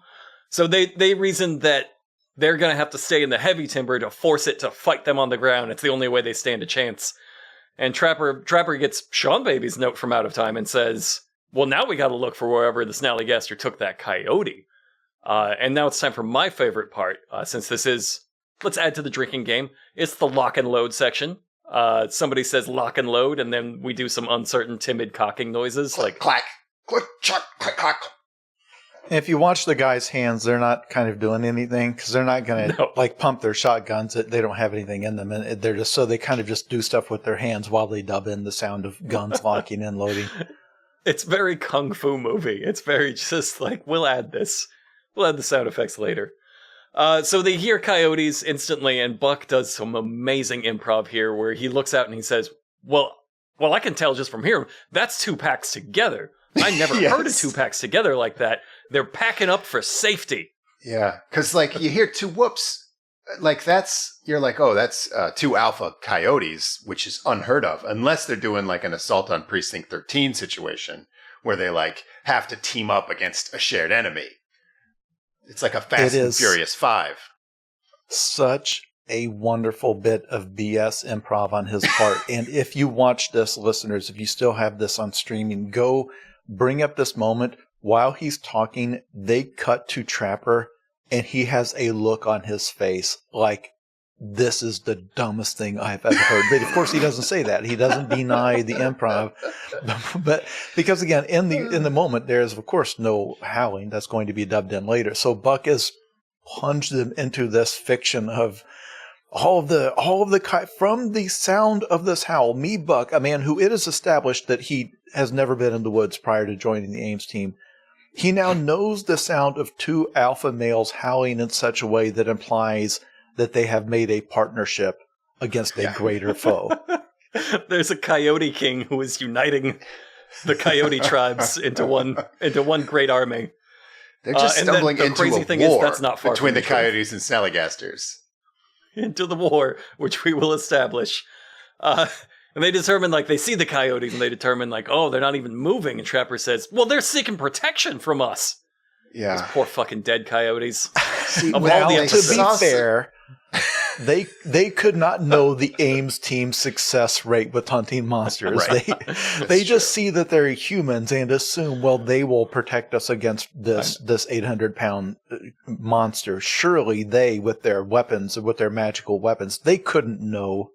So they reason that they're going to have to stay in the heavy timber to force it to fight them on the ground. It's the only way they stand a chance. And Trapper gets Sean Baby's note from out of time and says, well, now we got to look for wherever the Snallygaster took that coyote. And now it's time for my favorite part, since this is, let's add to the drinking game, it's the lock and load section. Somebody says lock and load, and then we do some uncertain, timid cocking noises. Click, like clack, click, chuck, click, clack. If you watch the guys' hands, they're not kind of doing anything because they're not going to like pump their shotguns. They don't have anything in them, and they're just so they kind of just do stuff with their hands while they dub in the sound of guns locking and loading. It's very kung fu movie. It's very just like, we'll add this. We'll add the sound effects later. So they hear coyotes instantly, and Buck does some amazing improv here where he looks out and he says, well, I can tell just from here, that's 2 packs together. I never heard of 2 packs together like that. They're packing up for safety. Yeah, because like you hear 2 whoops, like you're like, oh, that's 2 alpha coyotes, which is unheard of, unless they're doing like an assault on Precinct 13 situation where they like have to team up against a shared enemy. It's like a Fast and Furious 5. Such a wonderful bit of BS improv on his part. And if you watch this, listeners, if you still have this on streaming, go bring up this moment, while he's talking, they cut to Trapper, and he has a look on his face like, this is the dumbest thing I've ever heard. But of course, he doesn't say that. He doesn't deny the improv. But because, again, in the moment, there's, of course, no howling. That's going to be dubbed in later. So Buck is plunged them into this fiction of all of the from the sound of this howl. Me, Buck, a man who it is established that he has never been in the woods prior to joining the Ames team. He now knows the sound of two alpha males howling in such a way that implies that they have made a partnership against a greater foe. There's a coyote king who is uniting the coyote tribes into one great army. They're just stumbling the into crazy a thing war is that's not far between from the coyotes and Snallygasters. Into the war, which we will establish. And they determine, like, they see the coyotes and they determine, like, oh, they're not even moving. And Trapper says, well, they're seeking protection from us. Yeah. Those poor fucking dead coyotes. See, Of now all the To episodes. be fair, they could not know the Ames team's success rate with hunting monsters. Right. They just see that they're humans and assume, well, they will protect us against this 800-pound monster. Surely they, with their weapons, with their magical weapons, they couldn't know.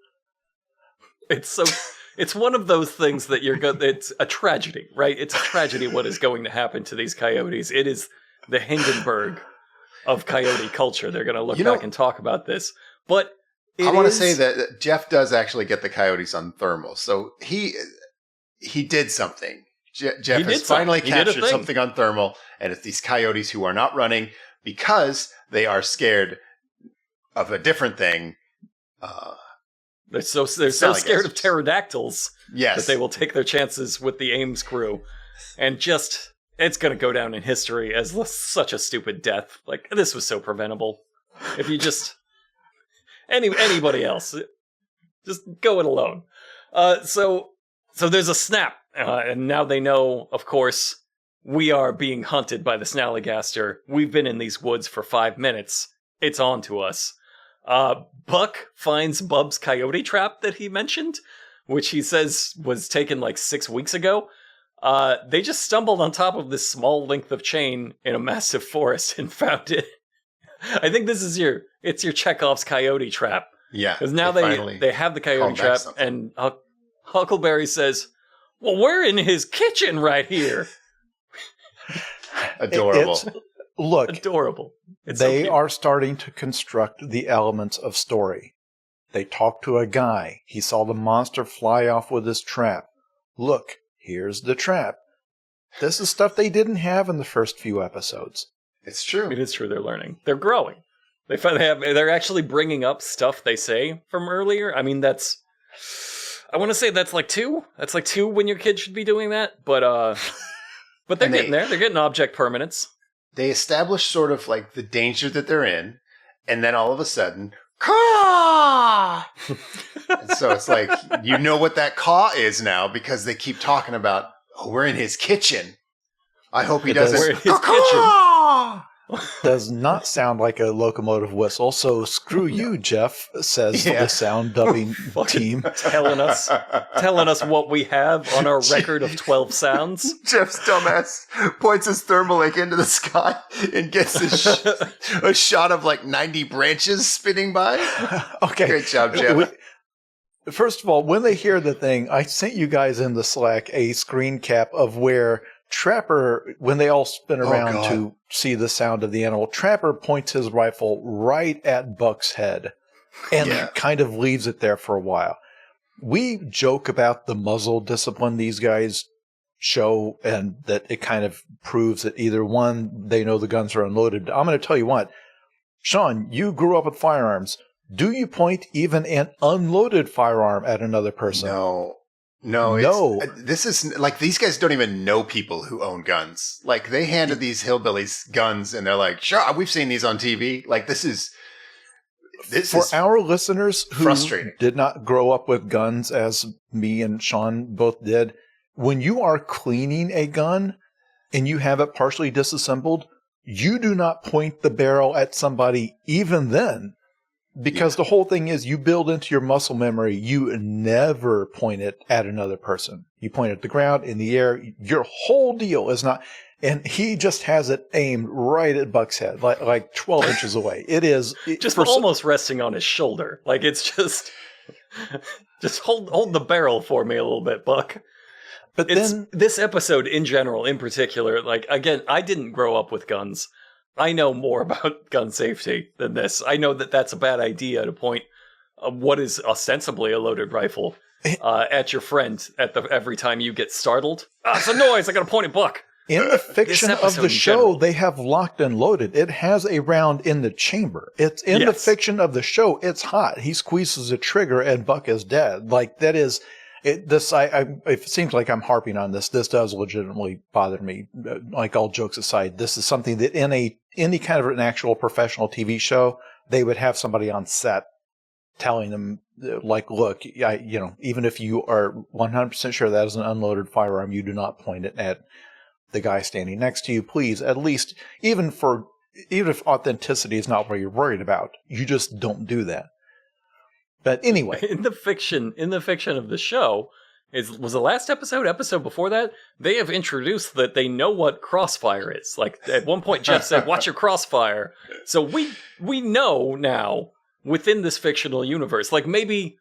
It's one of those things that it's a tragedy, right? It's a tragedy what is going to happen to these coyotes. It is the Hindenburg of coyote culture. They're going to look back and talk about this. But I want to say that Jeff does actually get the coyotes on thermal. So he did something. Jeff has finally captured something on thermal, and it's these coyotes who are not running because they are scared of a different thing. They're so scared of pterodactyls that they will take their chances with the Ames crew. And it's going to go down in history as such a stupid death. Like, this was so preventable. If you just... anybody else, just go it alone. So there's a snap. And now they know, of course, we are being hunted by the Snallygaster. We've been in these woods for 5 minutes. It's on to us. Buck finds Bub's coyote trap that he mentioned, which he says was taken like 6 weeks ago. They just stumbled on top of this small length of chain in a massive forest and found it. I think this is your Chekhov's coyote trap. Yeah. Because now they have the coyote trap, and Huckleberry says, well, we're in his kitchen right here. Adorable. Adorable. They are starting to construct the elements of story. They talk to a guy. He saw the monster fly off with his trap. Look, here's the trap. This is stuff they didn't have in the first few episodes. It's true. It is true. They're learning. They're growing. They're actually bringing up stuff they say from earlier. I mean, I want to say that's like 2. That's like 2 when your kid should be doing that. But they're getting there. They're getting object permanence. They establish sort of like the danger that they're in, and then all of a sudden, caw! And so it's like, you know what that caw is now because they keep talking about, oh, we're in his kitchen. I hope he doesn't. We're in his kitchen. Does not sound like a locomotive whistle, so screw you, Jeff, says the sound dubbing team. telling us what we have on our record of 12 sounds. Jeff's dumbass points his thermalink into the sky and gets a shot of like 90 branches spinning by. Okay. Great job, Jeff. First of all, when they hear the thing, I sent you guys in the Slack a screen cap of where Trapper, when they all spin around to see the sound of the animal, Trapper points his rifle right at Buck's head and kind of leaves it there for a while. We joke about the muzzle discipline these guys show, and that it kind of proves that either one, they know the guns are unloaded. I'm going to tell you what, Sean, you grew up with firearms. Do you point even an unloaded firearm at another person? No. This is like, these guys don't even know people who own guns. Like, they handed these hillbillies guns and they're like, sure, we've seen these on TV. Like, this is our listeners who frustrating. Did not grow up with guns as me and Sean both did. When you are cleaning a gun and you have it partially disassembled, you do not point the barrel at somebody even then. Because the whole thing is, you build into your muscle memory, you never point it at another person. You point it at the ground, in the air. Your whole deal is not... And he just has it aimed right at Buck's head, like 12 inches away. It is just almost resting on his shoulder. Like it's just hold the barrel for me a little bit, Buck. But then this episode in general, in particular, like again, I didn't grow up with guns. I know more about gun safety than this. I know that that's a bad idea to point what is ostensibly a loaded rifle at your friend every time you get startled. It's a noise. I got to point at Buck. In the fiction of the show, they have locked and loaded. It has a round in the chamber. It's in the fiction of the show. It's hot. He squeezes a trigger and Buck is dead. Like that is it. It seems like I'm harping on this. This does legitimately bother me. Like all jokes aside, this is something that in any kind of an actual professional TV show, they would have somebody on set telling them, like, look, even if you are 100% sure that is an unloaded firearm, you do not point it at the guy standing next to you. Please, at least, even if authenticity is not what you're worried about, you just don't do that. But anyway, in the fiction of the show, was the last episode before that, they have introduced that they know what crossfire is. Like at one point, Jeff said, "Watch your crossfire." So we know now within this fictional universe. Like maybe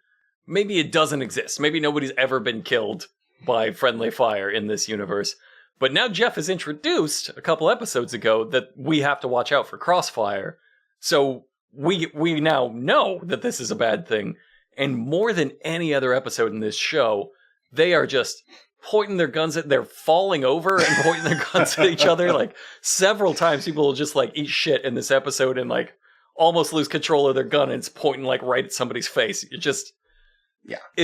it doesn't exist. Maybe nobody's ever been killed by friendly fire in this universe. But now Jeff has introduced a couple episodes ago that we have to watch out for crossfire. So we now know that this is a bad thing. And more than any other episode in this show, they are just pointing their guns they're falling over and pointing their guns at each other. Like several times people will just like eat shit in this episode and like almost lose control of their gun and it's pointing like right at somebody's face. It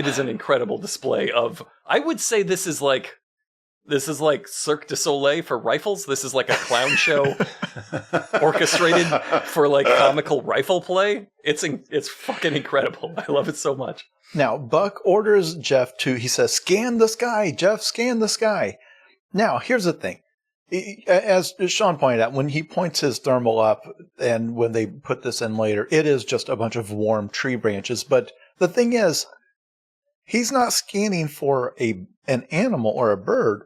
is an incredible display of, I would say this is like Cirque du Soleil for rifles. This is like a clown show orchestrated for like comical rifle play. It's fucking incredible. I love it so much. Now, Buck orders Jeff he says, scan the sky, Jeff, scan the sky. Now, here's the thing. As Sean pointed out, when he points his thermal up and when they put this in later, it is just a bunch of warm tree branches. But the thing is, he's not scanning for an animal or a bird.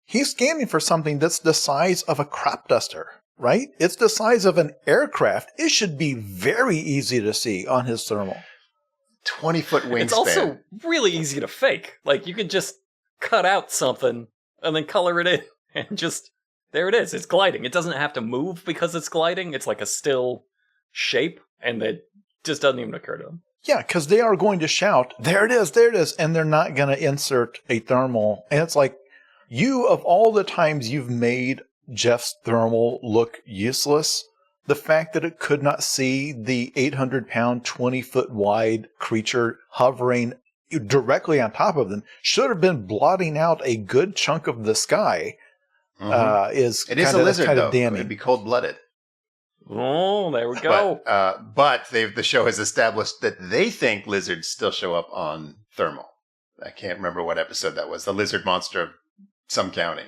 He's scanning for something that's the size of a crop duster, right? It's the size of an aircraft. It should be very easy to see on his thermal. 20-foot wingspan. It's also really easy to fake. Like, you could just cut out something and then color it in and just, there it is. It's gliding. It doesn't have to move because it's gliding. It's like a still shape, and it just doesn't even occur to them. Yeah, because they are going to shout, there it is, and they're not going to insert a thermal. And it's like, of all the times you've made Jeff's thermal look useless, the fact that it could not see the 800-pound, 20-foot-wide creature hovering directly on top of them should have been blotting out a good chunk of the sky. Mm-hmm. It is a lizard, though. Damning. It'd be cold-blooded. Oh, there we go. But the show has established that they think lizards still show up on thermal. I can't remember what episode that was. The lizard monster of some county.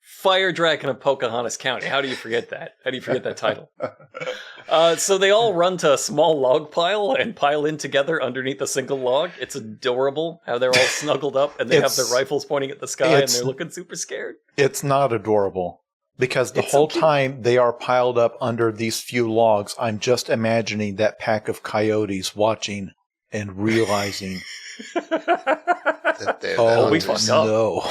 Fire Dragon of Pocahontas County. How do you forget that? How do you forget that title? So they all run to a small log pile and pile in together underneath a single log. It's adorable how they're all snuggled up and they have their rifles pointing at the sky and they're looking super scared. It's not adorable. Because the whole time they are piled up under these few logs, I'm just imagining that pack of coyotes watching and realizing, we fucked up. No.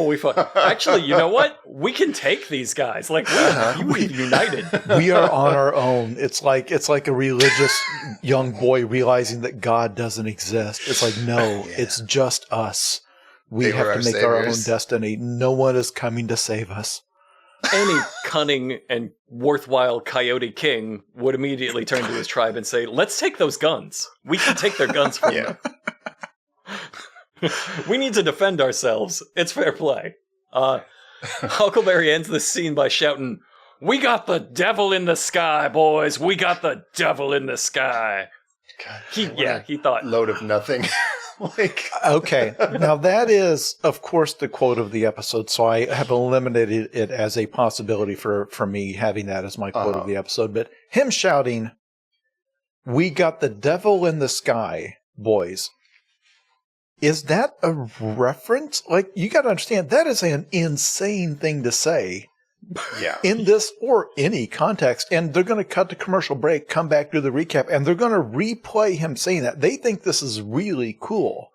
We fucked. Actually, you know what? We can take these guys. Like we're united. We are on our own. It's like a religious young boy realizing that God doesn't exist. It's like, no, it's just us. We have to make our own destiny. No one is coming to save us. Any cunning and worthwhile coyote king would immediately turn to his tribe and say, let's take those guns. We can take their guns from them. We need to defend ourselves. It's fair play. Huckleberry ends this scene by shouting, "We got the devil in the sky, boys. We got the devil in the sky." God, he thought. Load of nothing. Okay, now that is, of course, the quote of the episode, so I have eliminated it as a possibility for me having that as my quote of the episode. But him shouting, "We got the devil in the sky, boys." is that a reference? Like, you got to understand, that is an insane thing to say. Yeah. In this or any context. And they're going to cut the commercial break, come back to the recap, and they're going to replay him saying that. They think this is really cool.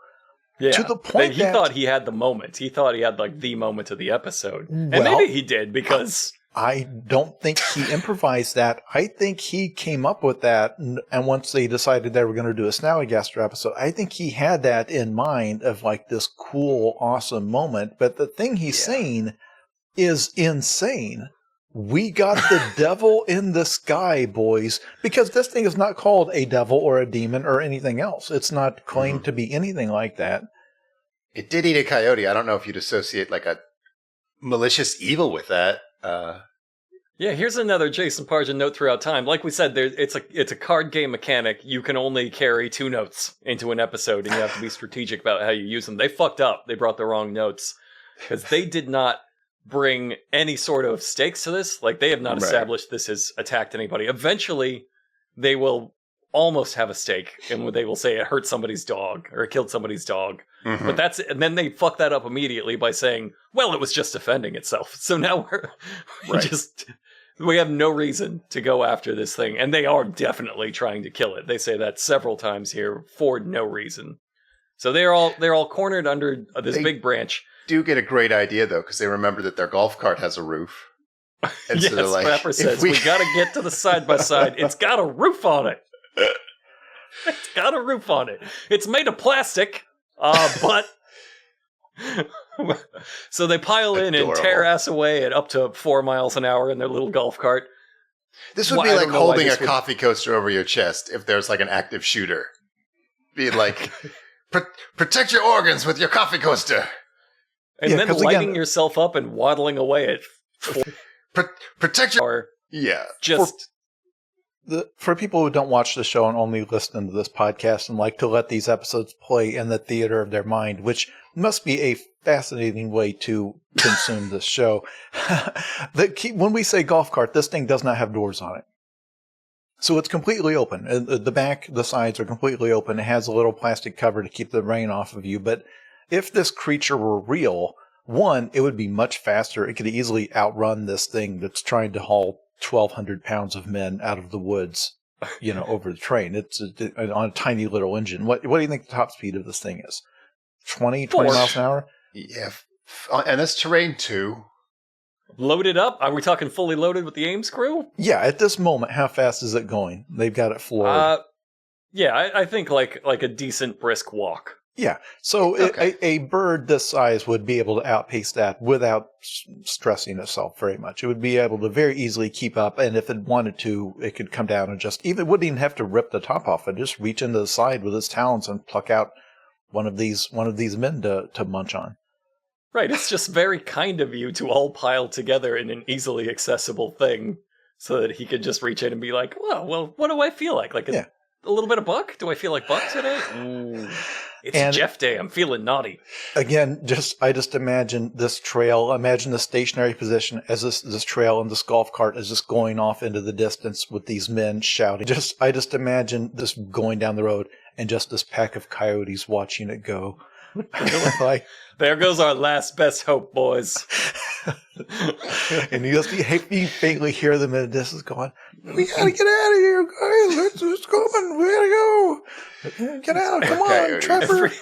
Yeah. To the point he thought he had the moment. He thought he had like the moment of the episode. And Well, maybe he did because... I don't think he improvised that. I think he came up with that. And once they decided they were going to do a Snallygaster episode, I think he had that in mind of like this cool, awesome moment. But the thing he's saying is insane. We got the devil in the sky, boys, because this thing is not called a devil or a demon or anything else. It's not claimed to be anything like that. It did eat a coyote. I don't know if you'd associate like a malicious evil with that. Yeah, here's another Jason Pargin note throughout time. Like we said, it's a card game mechanic. You can only carry 2 notes into an episode, and you have to be strategic about how you use them. They fucked up. They brought the wrong notes because they did not bring any sort of stakes to this. Like, they have not established this has attacked anybody. Eventually, they will almost have a stake, and they will say it hurt somebody's dog or it killed somebody's dog. Mm-hmm. But and then they fuck that up immediately by saying, well, it was just defending itself. So now we have no reason to go after this thing. And they are definitely trying to kill it. They say that several times here for no reason. So they're all cornered under this big branch. Do get a great idea though, because they remember that their golf cart has a roof. And yes, so they're like, Rapper says, we gotta get to the side-by-side. It's got a roof on it. It's got a roof on it. It's made of plastic, but... So they pile in and tear ass away at up to 4 miles an hour in their little golf cart. This would be like holding a coffee coaster over your chest if there's like an active shooter. Be like, protect your organs with your coffee coaster. And then lighting yourself up and waddling away at protect your... Yeah. Just... For people who don't watch the show and only listen to this podcast and like to let these episodes play in the theater of their mind, which must be a fascinating way to consume this show. When we say golf cart, this thing does not have doors on it. So it's completely open. The back, the sides are completely open. It has a little plastic cover to keep the rain off of you. But if this creature were real, one, it would be much faster. It could easily outrun this thing that's trying to haul 1,200 pounds of men out of the woods, over the train. It's on a tiny little engine. What do you think the top speed of this thing is? 20 miles an hour? Yeah. And that's terrain too. Loaded up? Are we talking fully loaded with the AIM screw? Yeah, at this moment, how fast is it going? They've got it floored. Yeah, I think like a decent brisk walk. Yeah, so a bird this size would be able to outpace that without stressing itself very much. It would be able to very easily keep up, and if it wanted to, it could come down and wouldn't even have to rip the top off. It just reach into the side with its talons and pluck out one of these men to munch on. Right, it's just very kind of you to all pile together in an easily accessible thing so that he could just reach in and be like, well, what do I feel like? Like a little bit of Buck? Do I feel like Buck today? Ooh. It's Jeff Day. I'm feeling naughty. Again, I just imagine this trail. Imagine the stationary position as this trail and this golf cart is just going off into the distance with these men shouting. I just imagine this going down the road and just this pack of coyotes watching it go. Like, there goes our last best hope, boys. And you faintly hear them in the distance going, "We gotta get out of here, guys! It's coming! We gotta go! Get out! Come on, Trevor!"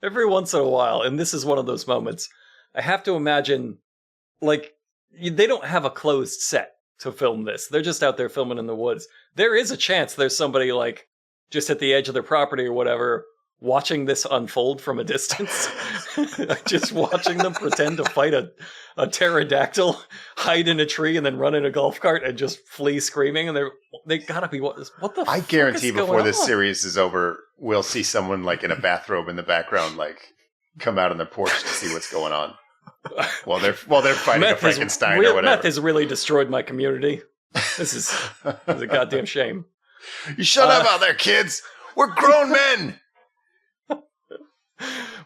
Every once in a while, and this is one of those moments, I have to imagine, like, they don't have a closed set to film this. They're just out there filming in the woods. There is a chance there's somebody, like, just at the edge of their property or whatever, watching this unfold from a distance. Just watching them pretend to fight a pterodactyl, hide in a tree, and then run in a golf cart and just flee screaming. And they gotta be, what the fuck? I guarantee before this series is over, we'll see someone like in a bathrobe in the background, like come out on their porch to see what's going on. While they're fighting a Frankenstein or whatever. Meth has really destroyed my community. This is a goddamn shame. You shut up out there, kids. We're grown men.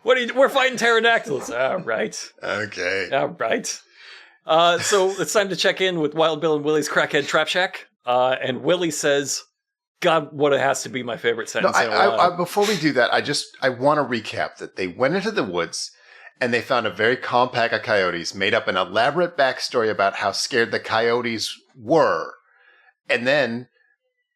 We're fighting pterodactyls. All right. Okay. All right. So it's time to check in with Wild Bill and Willy's Crackhead Trap Shack. And Willy says, God, what it has to be my favorite No, sentence in a while. before we do that, I want to recap that they went into the woods and they found a very calm pack of coyotes, made up an elaborate backstory about how scared the coyotes were, and then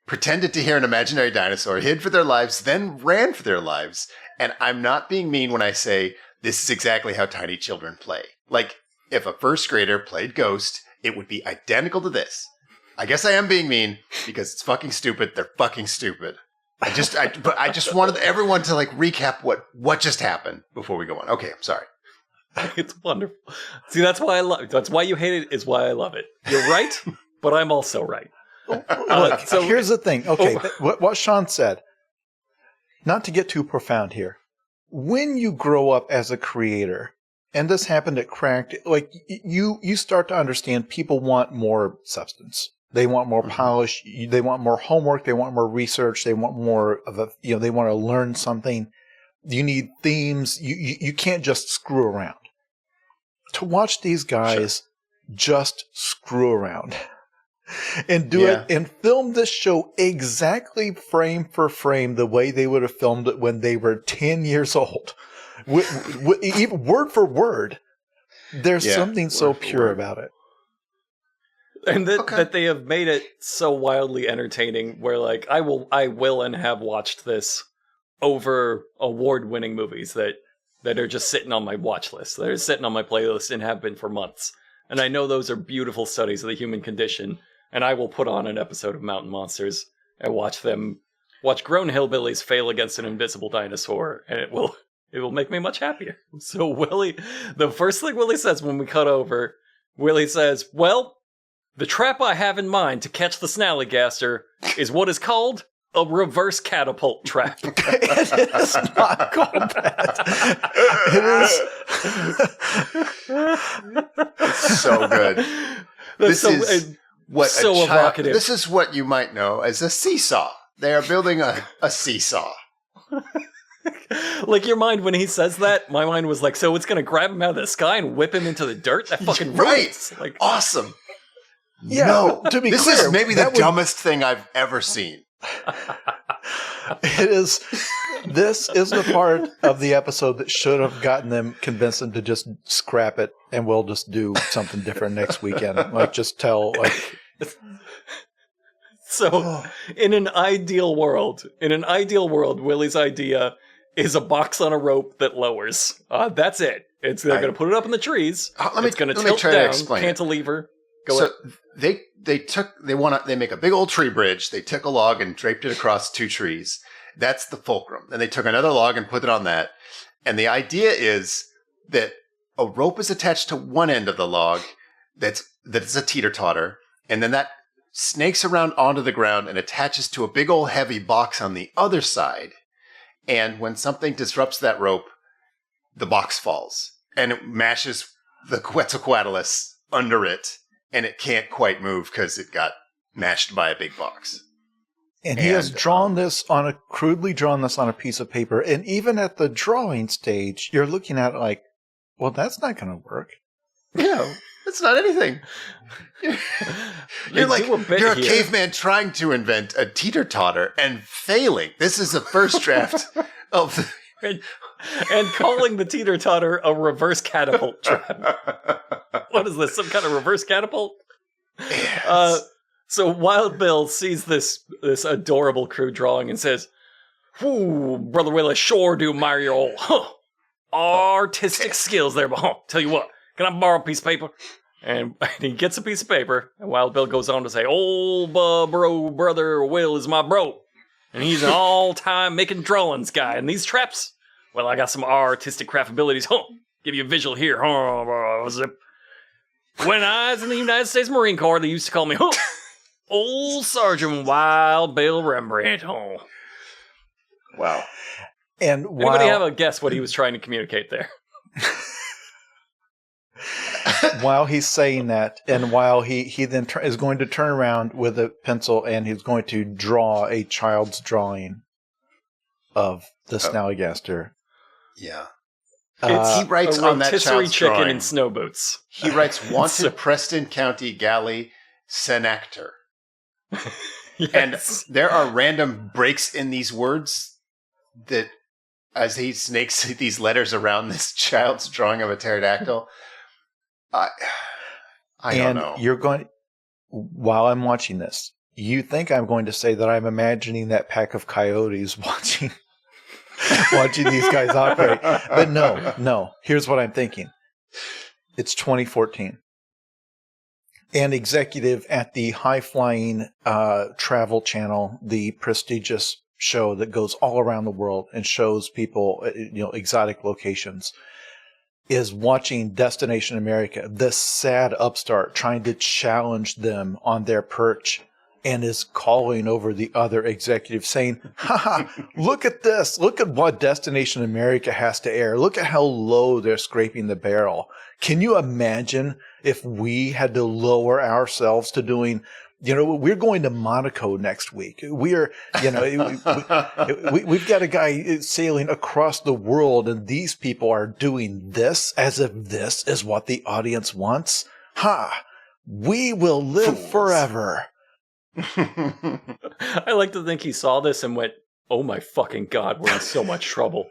pretended to hear an imaginary dinosaur, hid for their lives, then ran for their lives. And I'm not being mean when I say this is exactly how tiny children play. Like, if a first grader played Ghost, it would be identical to this. I guess I am being mean because it's fucking stupid. They're fucking stupid. But I just wanted everyone to like recap what just happened before we go on. Okay, I'm sorry. It's wonderful. See, that's why I love it. That's why you hate it, is why I love it. You're right, but I'm also right. Look, so here's the thing. Okay, what Sean said, not to get too profound here. When you grow up as a creator, and this happened at Cracked, like you start to understand people want more substance. They want more polish. They want more homework. They want more research. They want more of a, they want to learn something. You need themes. You can't just screw around. To watch these guys just screw around and do it and film this show exactly frame for frame the way they would have filmed it when they were 10 years old. Even word for word. There's something so pure about it. And that they have made it so wildly entertaining where like I will and have watched this over award-winning movies that are just sitting on my watch list. They're sitting on my playlist and have been for months. And I know those are beautiful studies of the human condition, and I will put on an episode of Mountain Monsters and watch grown hillbillies fail against an invisible dinosaur, and it will make me much happier. So Willy, the first thing Willy says when we cut over, Willy says, "Well, the trap I have in mind to catch the Snallygaster is what is called a reverse catapult trap." It is not called that. It is So good. This is what so evocative. This is what you might know as a seesaw. They are building a seesaw. Like your mind when he says that, my mind was like, so it's gonna grab him out of the sky and whip him into the dirt? That fucking rules. Like, awesome. Yeah, no, to be this clear, is maybe the dumbest thing I've ever seen. It is. This is the part of the episode that should have gotten them, convinced them to just scrap it, and we'll just do something different next weekend. Like, just tell, like. So, in an ideal world, Willy's idea is a box on a rope that lowers. That's it. They're going to put it up in the trees. It's going to tilt down, cantilever. They make a big old tree bridge. They took a log and draped it across two trees. That's the fulcrum. Then they took another log and put it on that. And the idea is that a rope is attached to one end of the log that's a teeter-totter, and then that snakes around onto the ground and attaches to a big old heavy box on the other side. And when something disrupts that rope, the box falls. And it mashes the Quetzalcoatlus under it. And it can't quite move because it got mashed by a big box. And he has crudely drawn this on a piece of paper. And even at the drawing stage, you're looking at it like, well, that's not going to work. No, that's not anything. You're a caveman trying to invent a teeter-totter and failing. This is a first draft of... and calling the teeter-totter a reverse catapult trap. What is this, some kind of reverse catapult? Yes. So Wild Bill sees this adorable crude drawing and says, "Ooh, Brother Willy, sure do admire your old artistic skills there, but tell you what, can I borrow a piece of paper?" And he gets a piece of paper, and Wild Bill goes on to say, "Old Brother Will is my bro, and he's an all-time making drawings guy, and these traps, well, I got some artistic craft abilities. Give you a visual here. When I was in the United States Marine Corps, they used to call me Old Sergeant Wild Bill Rembrandt." Wow. And anybody have a guess what he was trying to communicate there? While he's saying that, and while he then is going to turn around with a pencil and he's going to draw a child's drawing of the Snallygaster. Yeah. He writes on that child's chicken drawing, in snow boots. He writes, "Wanted Preston County Galley Senactor." Yes. And there are random breaks in these words that, as he snakes these letters around this child's drawing of a pterodactyl, I don't know. You're going, while I'm watching this, you think I'm going to say that I'm imagining that pack of coyotes watching these guys operate. But no. Here's what I'm thinking. It's 2014. An executive at the high-flying travel channel, the prestigious show that goes all around the world and shows people, exotic locations, is watching Destination America, this sad upstart trying to challenge them on their perch, and is calling over the other executives saying, look at this. Look at what Destination America has to air. Look at how low they're scraping the barrel. Can you imagine if we had to lower ourselves to doing, we're going to Monaco next week. We've got a guy sailing across the world, and these people are doing this as if this is what the audience wants. We will live forever. I like to think he saw this and went, "Oh my fucking God, we're in so much trouble."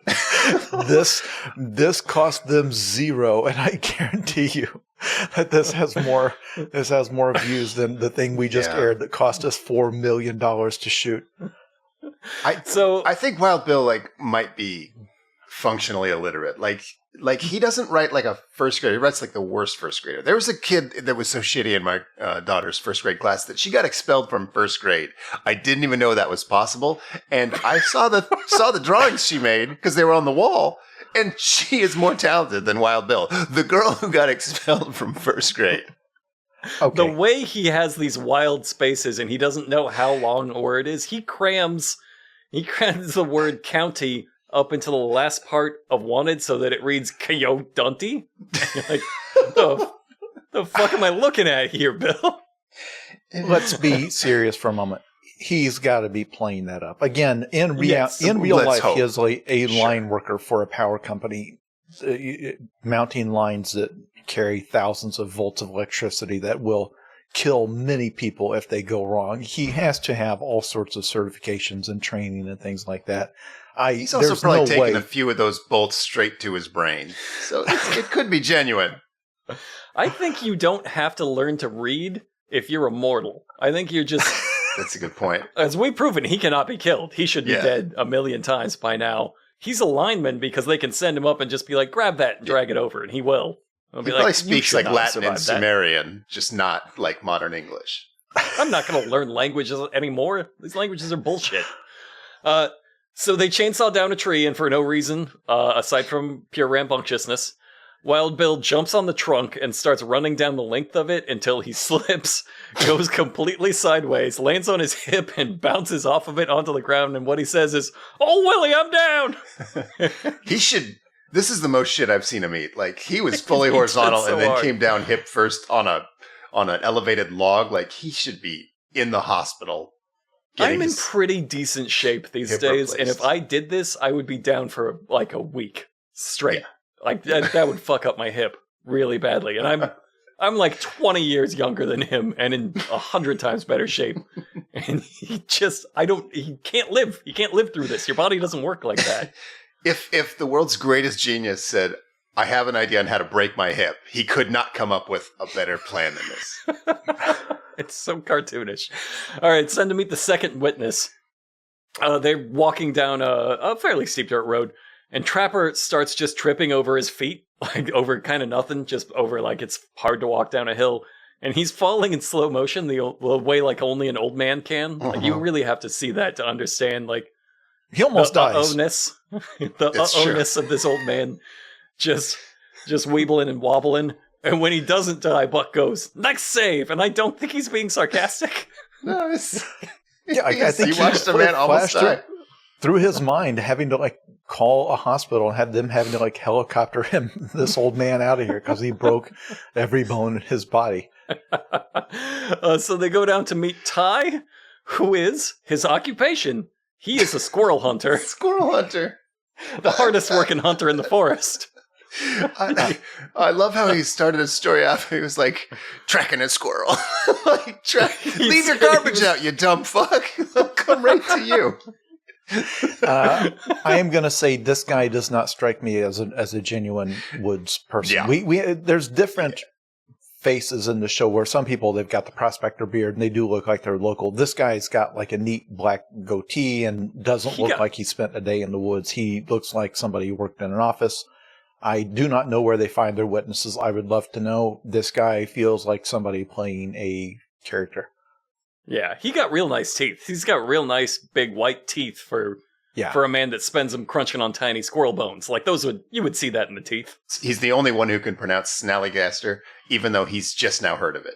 This cost them 0, and I guarantee you that this has more views than the thing we just aired that cost us $4 million to shoot. I think Wild Bill might be functionally illiterate. Like he doesn't write like a first grader. He writes like the worst first grader. There was a kid that was so shitty in my daughter's first grade class that she got expelled from first grade. I didn't even know that was possible. And I saw the drawings she made because they were on the wall. And she is more talented than Wild Bill, the girl who got expelled from first grade. Okay. The way he has these wild spaces and he doesn't know how long a word is, he crams the word county up into the last part of wanted so that it reads Coyote. Like, the fuck am I looking at here, Bill? Let's be serious for a moment. He's got to be playing that up. Again, in real life, hope. he is a line worker for a power company, mounting lines that carry thousands of volts of electricity that will kill many people if they go wrong. He has to have all sorts of certifications and training and things like that. He's also probably taken a few of those bolts straight to his brain. So it could be genuine. I think you don't have to learn to read if you're immortal. I think you're just... That's a good point. As we've proven, he cannot be killed. He should be dead a million times by now. He's a lineman because they can send him up and just be like, grab that and drag it over, and he will. He probably speaks like Latin and Sumerian, just not like modern English. I'm not going to learn languages anymore. These languages are bullshit. So they chainsaw down a tree, and for no reason, aside from pure rambunctiousness, Wild Bill jumps on the trunk and starts running down the length of it until he slips, goes completely sideways, lands on his hip, and bounces off of it onto the ground, and what he says is, "Oh, Willy, I'm down!" He should... This is the most shit I've seen him eat. Like, he was fully horizontal and then came down hip first on an elevated log. Like, he should be in the hospital. I'm in pretty decent shape these days, replaced. and if I did this, I would be down for like a week straight. Yeah. Like that would fuck up my hip really badly, and I'm like 20 years younger than him, and in 100 times better shape. And he can't live. He can't live through this. Your body doesn't work like that. If the world's greatest genius said, "I have an idea on how to break my hip," he could not come up with a better plan than this. It's so cartoonish. All right, send to meet the second witness. They're walking down a fairly steep dirt road, and Trapper starts just tripping over his feet, like over kind of nothing, just over like it's hard to walk down a hill. And he's falling in slow motion the way like only an old man can. Like, you really have to see that to understand like he almost dies. The uh-oh-ness of this old man just weebling and wobbling. And when he doesn't die, Buck goes, "Next save!" And I don't think he's being sarcastic. No, it's... I think he watched a man almost die. Through his mind, having to like call a hospital and have them having to like helicopter this old man out of here because he broke every bone in his body. So they go down to meet Ty, who is his occupation. He is a squirrel hunter. Squirrel hunter. The hardest working hunter in the forest. I love how he started his story off. He was like, tracking a squirrel. Like, leave your garbage out, you dumb fuck. I'll come right to you. I am going to say this guy does not strike me as a genuine woods person. Yeah. There's different faces in the show where some people, they've got the prospector beard and they do look like they're local. This guy's got like a neat black goatee and doesn't look like he spent a day in the woods. He looks like somebody who worked in an office. I do not know where they find their witnesses. I would love to know. This guy feels like somebody playing a character. Yeah, he got real nice teeth. He's got real nice big white teeth for a man that spends them crunching on tiny squirrel bones. Like you would see that in the teeth. He's the only one who can pronounce Snallygaster, even though he's just now heard of it.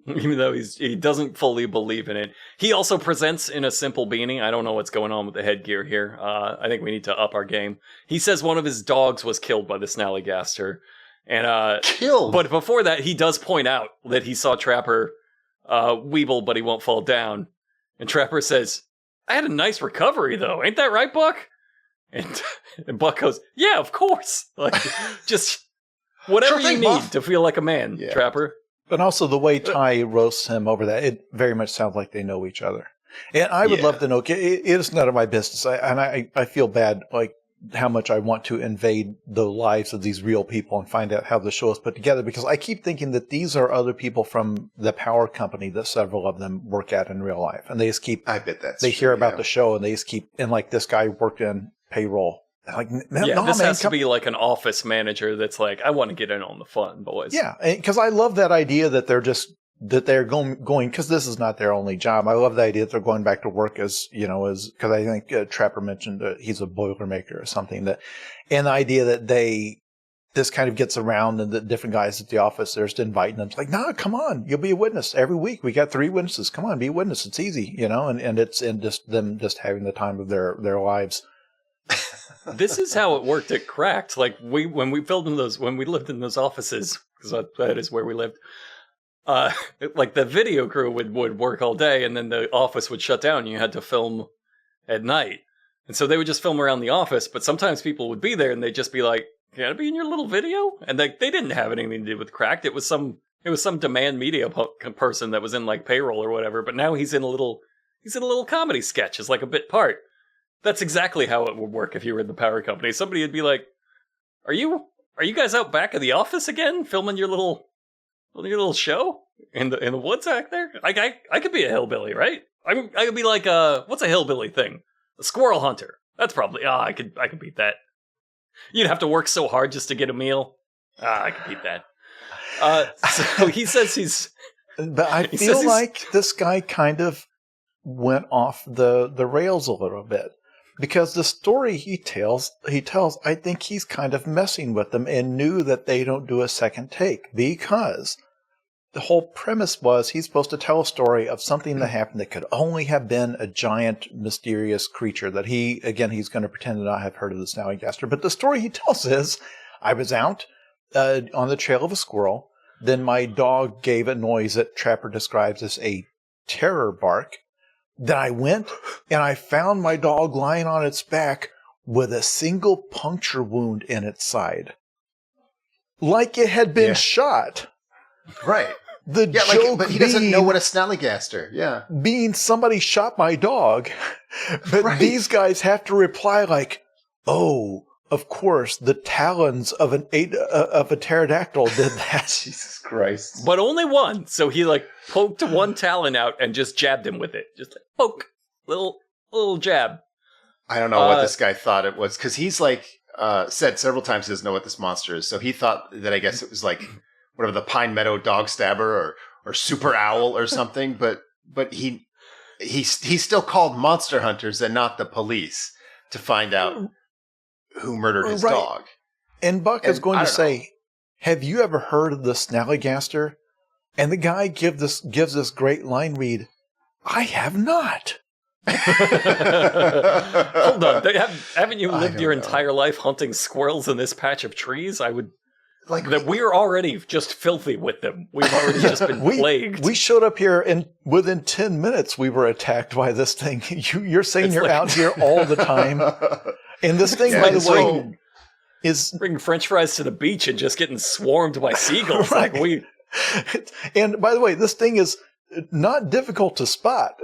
Even though he doesn't fully believe in it. He also presents in a simple beanie. I don't know what's going on with the headgear here. I think we need to up our game. He says one of his dogs was killed by the Snallygaster. And killed? But before that, he does point out that he saw Trapper weeble, but he won't fall down. And Trapper says, I had a nice recovery, though. Ain't that right, Buck? And Buck goes, yeah, of course. Like, just whatever you need to feel like a man, Trapper. But also the way Ty roasts him over that, it very much sounds like they know each other. And I would love to know, it is none of my business. I feel bad, like, how much I want to invade the lives of these real people and find out how the show is put together, because I keep thinking that these are other people from the power company that several of them work at in real life. And they just keep, I bet that's they hear about the show and they just keep, and like this guy worked in payroll. Like, this has to be like an office manager that's like, I want to get in on the fun, boys. Yeah, because I love that idea that they're going, because this is not their only job. I love the idea that they're going back to work as because I think Trapper mentioned he's a Boilermaker or something, and the idea that this kind of gets around and the different guys at the office, they're just inviting them. It's like, no, come on, you'll be a witness every week. We got 3 witnesses. Come on, be a witness. It's easy, and it's just them just having the time of their lives. This is how it worked at Cracked. Like when we lived in those offices, because that is where we lived. Like the video crew would work all day, and then the office would shut down. And you had to film at night, and so they would just film around the office. But sometimes people would be there, and they'd just be like, "You gotta be in your little video," and they didn't have anything to do with Cracked. It was some demand media person that was in like payroll or whatever. But now he's in a little comedy sketch as like a bit part. That's exactly how it would work if you were in the power company. Somebody would be like, Are you guys out back of the office again, filming your little show in the woods back there? I could be a hillbilly, right? I could be like what's a hillbilly thing? A squirrel hunter. That's probably I could beat that. You'd have to work so hard just to get a meal. I could beat that. So he says he's. But I feel like this guy kind of went off the rails a little bit. Because the story he tells, I think he's kind of messing with them and knew that they don't do a second take. Because the whole premise was he's supposed to tell a story of something that happened that could only have been a giant, mysterious creature that he's going to pretend to not have heard of the Snallygaster. But the story he tells is, I was out on the trail of a squirrel. Then my dog gave a noise that Trapper describes as a terror bark. Then I went and I found my dog lying on its back with a single puncture wound in its side. Like it had been shot. Right. The joke but he doesn't know what a Snallygaster. Yeah. Being somebody shot my dog. But these guys have to reply like, oh, of course, the talons of a pterodactyl did that. Jesus Christ. But only one. So he like poked one talon out and just jabbed him with it. Just like poke. Little jab. I don't know what this guy thought it was. Because he's like said several times he doesn't know what this monster is. So he thought that I guess it was like whatever, the Pine Meadow dog stabber or super owl or something. But he's still called monster hunters and not the police to find out who murdered his dog. And Buck is going to say, have you ever heard of the Snallygaster? And the guy gives this great line read, I have not. Hold on. Haven't you lived your entire life hunting squirrels in this patch of trees? I would... Like that we're already just filthy with them. We've already just been plagued. We showed up here and within 10 minutes we were attacked by this thing. You're saying you're out here all the time. And this thing, by the way, bringing French fries to the beach and just getting swarmed by seagulls. Right. Like And by the way, this thing is not difficult to spot.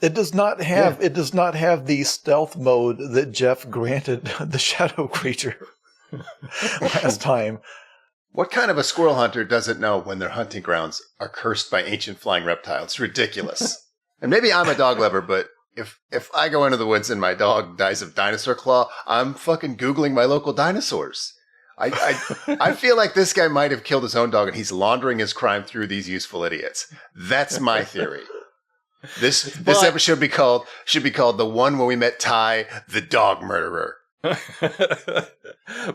It does not have the stealth mode that Jeff granted the shadow creature last time. What kind of a squirrel hunter doesn't know when their hunting grounds are cursed by ancient flying reptiles? It's ridiculous. And maybe I'm a dog lover, but if I go into the woods and my dog dies of dinosaur claw, I'm fucking Googling my local dinosaurs. I feel like this guy might have killed his own dog and he's laundering his crime through these useful idiots. That's my theory. This episode should be called The One Where We Met Ty, the Dog Murderer.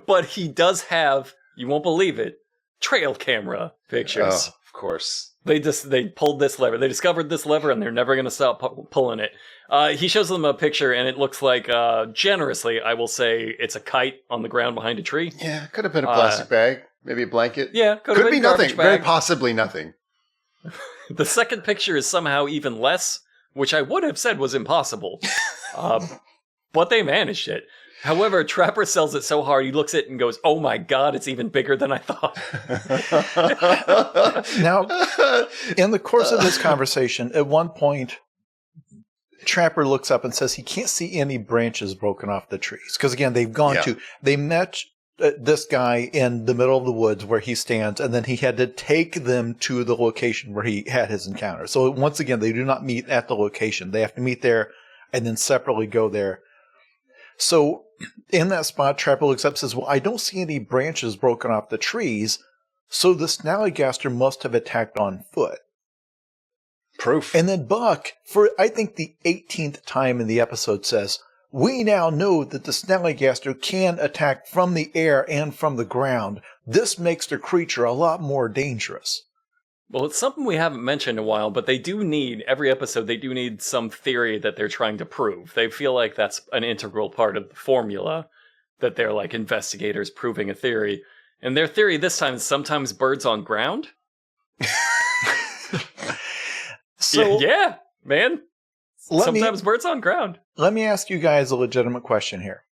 but he does have, you won't believe it, trail camera pictures. Oh, of course. They pulled this lever. They discovered this lever, and they're never going to stop pulling it. He shows them a picture, and it looks like, generously, I will say, it's a kite on the ground behind a tree. Yeah, could have been a plastic bag, maybe a blanket. Yeah, could be nothing. Bag. Very possibly nothing. The second picture is somehow even less, which I would have said was impossible. But they managed it. However, Trapper sells it so hard, he looks at it and goes, oh my god, it's even bigger than I thought. Now, in the course of this conversation, at one point, Trapper looks up and says he can't see any branches broken off the trees. Because again, they met this guy in the middle of the woods where he stands, and then he had to take them to the location where he had his encounter. So once again, they do not meet at the location. They have to meet there and then separately go there. So in that spot, Trapper looks up and says, well, I don't see any branches broken off the trees, so the Snallygaster must have attacked on foot. Proof. And then Buck, for I think the 18th time in the episode, says, we now know that the Snallygaster can attack from the air and from the ground. This makes the creature a lot more dangerous. Well, it's something we haven't mentioned in a while, but every episode, they do need some theory that they're trying to prove. They feel like that's an integral part of the formula, that they're like investigators proving a theory. And their theory this time is sometimes birds on ground. So yeah, man. Sometimes birds on ground. Let me ask you guys a legitimate question here.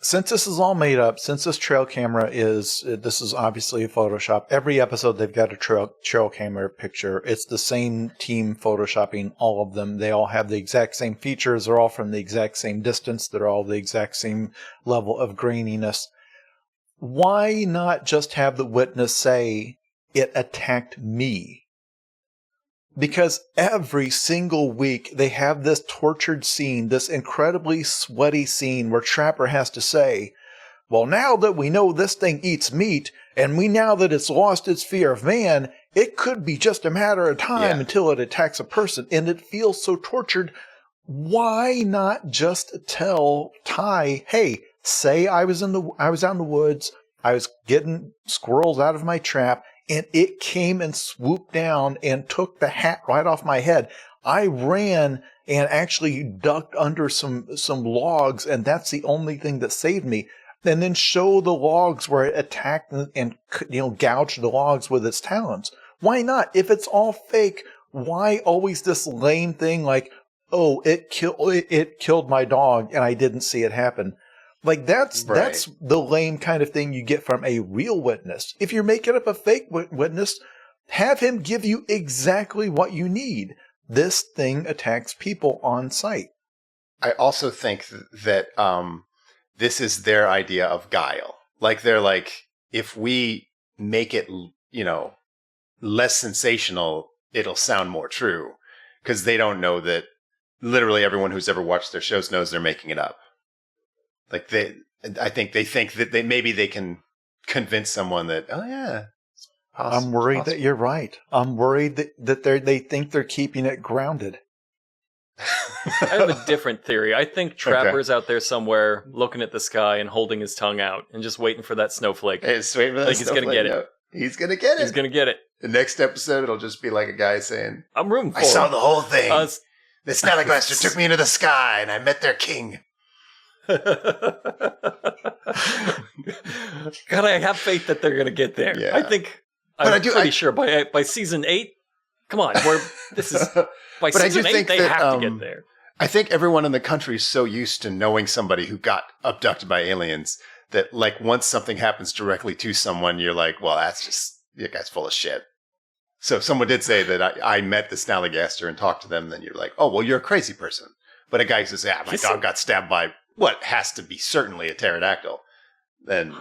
Since this is all made up, since this trail camera this is obviously a Photoshop. Every episode they've got a trail camera picture. It's the same team photoshopping all of them. They all have the exact same features. They're all from the exact same distance. They're all the exact same level of graininess. Why not just have the witness say, it attacked me? Because every single week they have this tortured scene, this incredibly sweaty scene where Trapper has to say, well, now that we know this thing eats meat, and now that it's lost its fear of man, it could be just a matter of time until it attacks a person, and it feels so tortured. Why not just tell Ty, hey, say I was out in the woods, I was getting squirrels out of my trap, and it came and swooped down and took the hat right off my head. I ran and actually ducked under some logs, and that's the only thing that saved me. And then show the logs where it attacked and gouged the logs with its talons. Why not? If it's all fake, why always this lame thing like, oh, it killed my dog and I didn't see it happen? Like, that's the lame kind of thing you get from a real witness. If you're making up a fake witness, have him give you exactly what you need. This thing attacks people on sight. I also think that this is their idea of guile. Like, they're like, if we make it, less sensational, it'll sound more true. Because they don't know that literally everyone who's ever watched their shows knows they're making it up. Like I think they think that maybe they can convince someone that, oh yeah, it's I'm worried that you're right. I'm worried that they think they're keeping it grounded. I have a different theory. I think Trapper's out there somewhere looking at the sky and holding his tongue out and just waiting for that snowflake. He's waiting for that snowflake. He's gonna get it. He's gonna get it. He's gonna get it. The next episode, it'll just be like a guy saying, I'm rooting for I saw him. the whole thing. The Snallygaster took me into the sky and I met their king. God, I have faith that they're going to get there. Yeah. I'm pretty sure by season 8. Come on, by season 8 they have to get there. I think everyone in the country is so used to knowing somebody who got abducted by aliens that like once something happens directly to someone, you're like, well, that's just, that guy's full of shit. So if someone did say that I met the Snallygaster and talked to them, then you're like, oh, well, you're a crazy person. But a guy who says, my dog got stabbed by what has to be certainly a pterodactyl, then...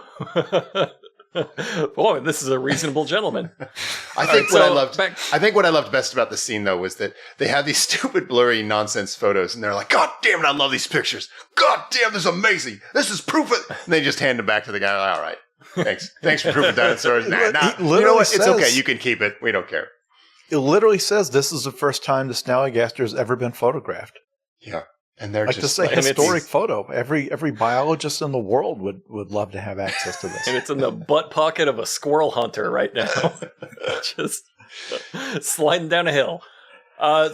Boy, this is a reasonable gentleman. I think what I loved best about the scene, though, was that they have these stupid, blurry nonsense photos, and they're like, God damn it, I love these pictures. God damn, this is amazing. This is proof of... And they just hand them back to the guy. Like, all right. Thanks for proof of dinosaurs. Nah, you know what? It's okay. You can keep it. We don't care. It literally says this is the first time the Snallygaster has ever been photographed. Yeah. And they're like just this is a historic photo. Every biologist in the world would love to have access to this. And it's in the butt pocket of a squirrel hunter right now. Just sliding down a hill.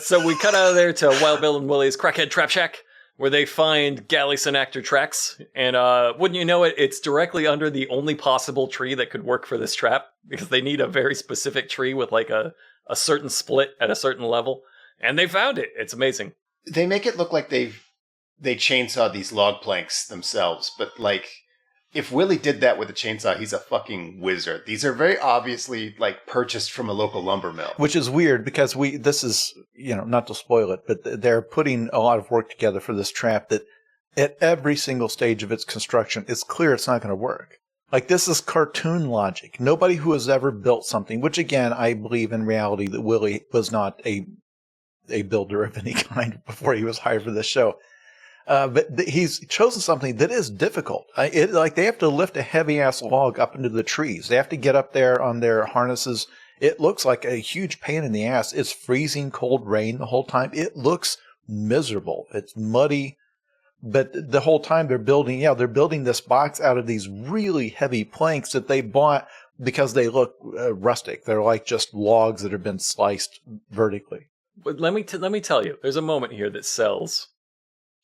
So we cut out of there to Wild Bill and Willy's Crackhead Trap Shack, where they find Gallison actor tracks. And wouldn't you know it, it's directly under the only possible tree that could work for this trap, because they need a very specific tree with like a certain split at a certain level. And they found it. It's amazing. They make it look like they chainsaw these log planks themselves, but like if Willy did that with a chainsaw, he's a fucking wizard. These are very obviously like purchased from a local lumber mill, which is weird because this is, not to spoil it, but they're putting a lot of work together for this trap that at every single stage of its construction, it's clear it's not going to work. Like this is cartoon logic. Nobody who has ever built something, which again, I believe in reality that Willy was not a builder of any kind before he was hired for this show. But he's chosen something that is difficult. They have to lift a heavy-ass log up into the trees. They have to get up there on their harnesses. It looks like a huge pain in the ass. It's freezing cold rain the whole time. It looks miserable. It's muddy. But the whole time they're building this box out of these really heavy planks that they bought because they look rustic. They're like just logs that have been sliced vertically. But let me tell you, there's a moment here that sells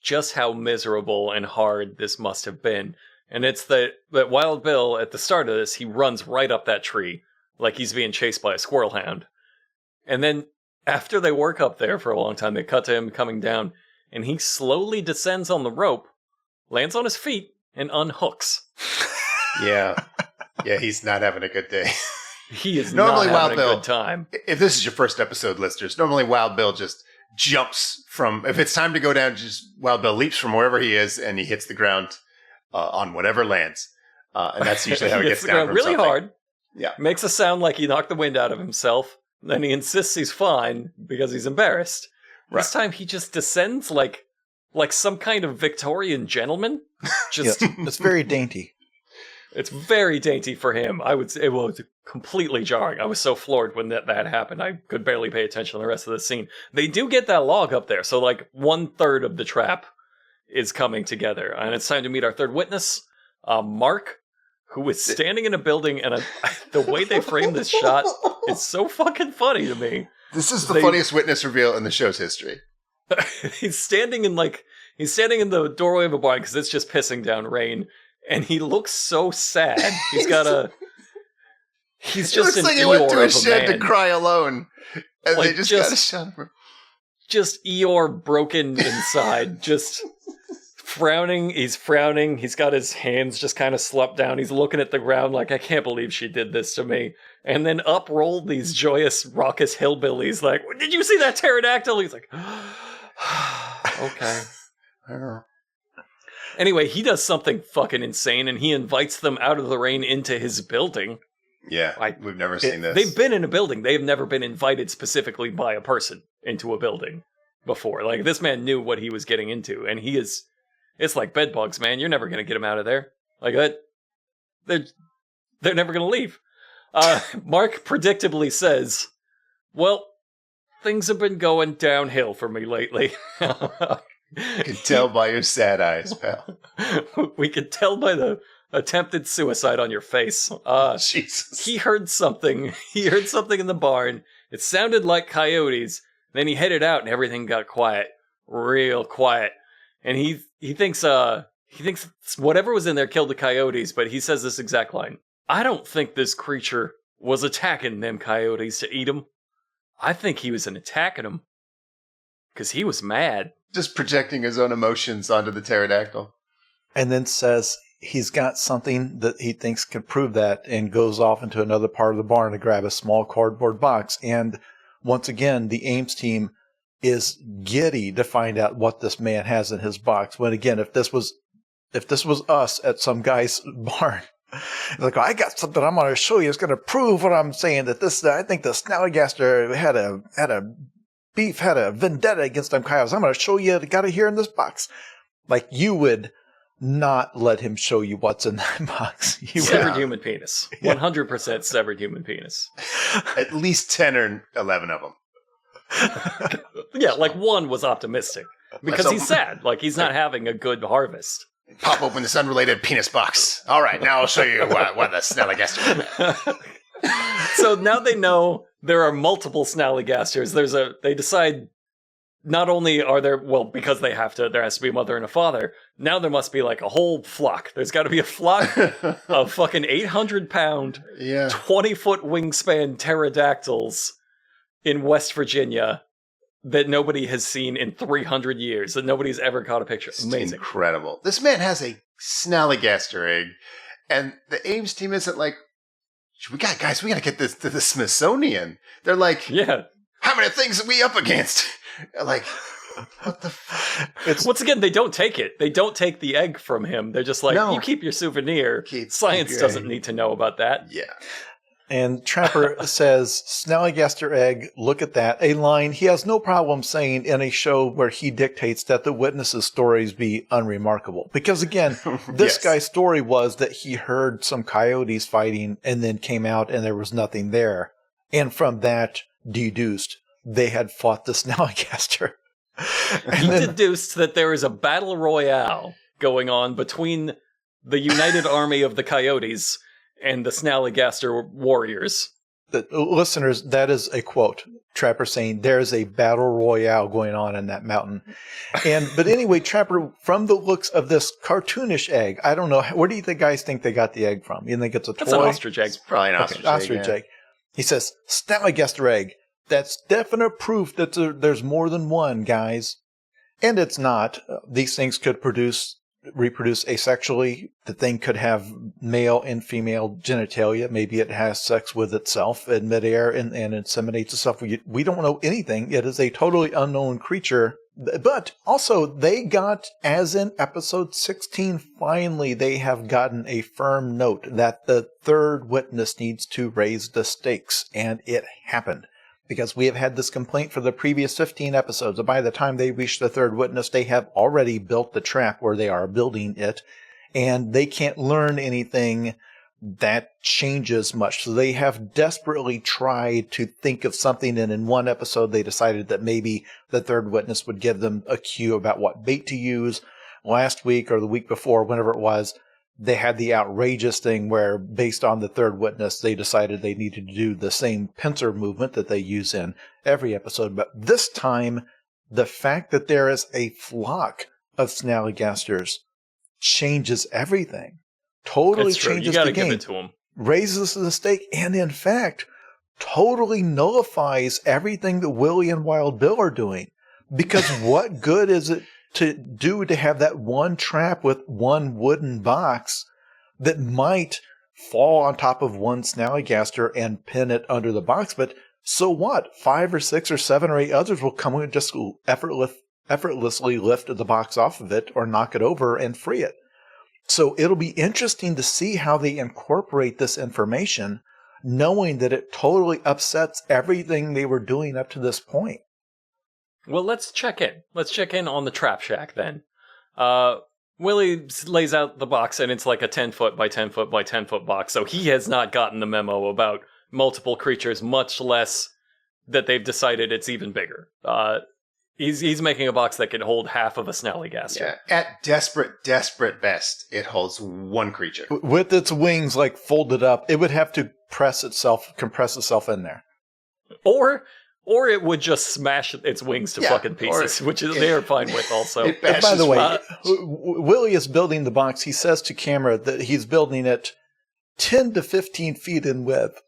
just how miserable and hard this must have been. And it's that Wild Bill, at the start of this, he runs right up that tree like he's being chased by a squirrel hound. And then after they work up there for a long time, they cut to him coming down, and he slowly descends on the rope, lands on his feet, and unhooks. Yeah, he's not having a good day. He is normally not having a good time. If this is your first episode, listeners, normally Wild Bill just jumps from, if it's time to go down, just Wild Bill leaps from wherever he is and he hits the ground on whatever lands. And that's usually how he gets down from really something. hard. Yeah. Makes a sound like he knocked the wind out of himself. Then he insists he's fine because he's embarrassed. Right. This time he just descends like some kind of Victorian gentleman. Just it's very dainty. It's very dainty for him. I would say it was completely jarring. I was so floored when that happened. I could barely pay attention to the rest of the scene. They do get that log up there, so like 1/3 of the trap is coming together. And it's time to meet our third witness, Mark, who is standing in a building, and the way they frame this shot is so fucking funny to me. This is the funniest witness reveal in the show's history. He's standing in the doorway of a barn because it's just pissing down rain. And he looks so sad. He's just like he went to a shed to cry alone. And like they just got a shot of him. Just Eeyore broken inside. Just frowning. He's frowning. He's got his hands just kind of slumped down. He's looking at the ground like, I can't believe she did this to me. And then up roll these joyous, raucous hillbillies like, did you see that pterodactyl? He's like, okay. I don't know. Anyway, he does something fucking insane, and he invites them out of the rain into his building. Yeah, we've never seen this. They've been in a building. They have never been invited specifically by a person into a building before. Like, this man knew what he was getting into, and it's like bed bugs, man. You're never going to get him out of there. Like that, they're never going to leave. Mark predictably says, well, things have been going downhill for me lately. You can tell by your sad eyes, pal. We can tell by the attempted suicide on your face. Jesus. He heard something. He heard something in the barn. It sounded like coyotes. Then he headed out and everything got quiet. Real quiet. And he thinks whatever was in there killed the coyotes, but he says this exact line. I don't think this creature was attacking them coyotes to eat them. I think he was attacking them because he was mad. Just projecting his own emotions onto the pterodactyl. And then says he's got something that he thinks can prove that and goes off into another part of the barn to grab a small cardboard box. And once again, the Ames team is giddy to find out what this man has in his box. When again, if this was us at some guy's barn, like, I got something I'm going to show you. It's going to prove what I'm saying. That I think the Snallygaster had a vendetta against them coyotes. I'm going to show you. Got it here in this box. Like, you would not let him show you what's in that box. Severed human penis. 100% severed human penis. At least 10 or 11 of them. Yeah, like one was optimistic because he's sad. Like, he's not having a good harvest. Pop open this unrelated penis box. All right, now I'll show you what the Snallygaster. So now they know there are multiple Snallygasters. They decide not only are there, well, because there has to be a mother and a father. Now there must be like a whole flock. There's got to be a flock of fucking 800-pound, 20-foot wingspan pterodactyls in West Virginia that nobody has seen in 300 years, that nobody's ever caught a picture. Amazing. It's incredible. This man has a Snallygaster egg, and the Ames team isn't like, we got to get this to the Smithsonian. They're like, yeah, how many things are we up against? Like, what the fuck? Once again, they don't take it. They don't take the egg from him. They're just like, you keep your souvenir. Science doesn't need to know about that. Yeah. And Trapper says, Snallygaster egg, look at that. A line he has no problem saying in a show where he dictates that the witnesses' stories be unremarkable. Because again, this guy's story was that he heard some coyotes fighting and then came out and there was nothing there. And from that deduced, they had fought the Snallygaster. He deduced that there is a battle royale going on between the United Army of the Coyotes and the Snallygaster warriors. Listeners, that is a quote. Trapper saying there's a battle royale going on in that mountain. But anyway, Trapper, from the looks of this cartoonish egg, I don't know, where do you guys think they got the egg from? You think it's a toy? It's an ostrich egg. It's probably an ostrich egg. He says, Snallygaster egg. That's definite proof that there's more than one, guys. And it's not. These things could reproduce asexually. The thing could have male and female genitalia. Maybe it has sex with itself in midair and inseminates itself. We don't know anything. It is a totally unknown creature. But also, they got, as in episode 16, finally, they have gotten a firm note that the third witness needs to raise the stakes. And it happened. Because we have had this complaint for the previous 15 episodes. And by the time they reach the third witness, they have already built the trap where they are building it. And they can't learn anything that changes much. So they have desperately tried to think of something. And in one episode, they decided that maybe the third witness would give them a cue about what bait to use. Last week or the week before, whenever it was, they had the outrageous thing where, based on the third witness, they decided they needed to do the same pincer movement that they use in every episode. But this time, the fact that there is a flock of Snallygasters changes everything. Totally changes the game. Give it to them. Raises the stake, and in fact, totally nullifies everything that Willy and Wild Bill are doing. Because what good is it to have that one trap with one wooden box that might fall on top of one Snallygaster and pin it under the box? But so what? 5 or 6 or 7 or 8 others will come and just effortlessly lift the box off of it or knock it over and free it. So it'll be interesting to see how they incorporate this information, knowing that it totally upsets everything they were doing up to this point. Well, let's check in. Let's check in on the trap shack then. Willy lays out the box, and it's like a 10-foot by 10-foot by 10-foot box, so he has not gotten the memo about multiple creatures, much less that they've decided it's even bigger. He's making a box that can hold half of a Snallygaster. Yeah. At desperate best, it holds one creature. With its wings like folded up, it would have to compress itself in there. Or it would just smash its wings to fucking pieces, which they're fine with also. And by the way, Willy is building the box. He says to camera that he's building it 10 to 15 feet in width.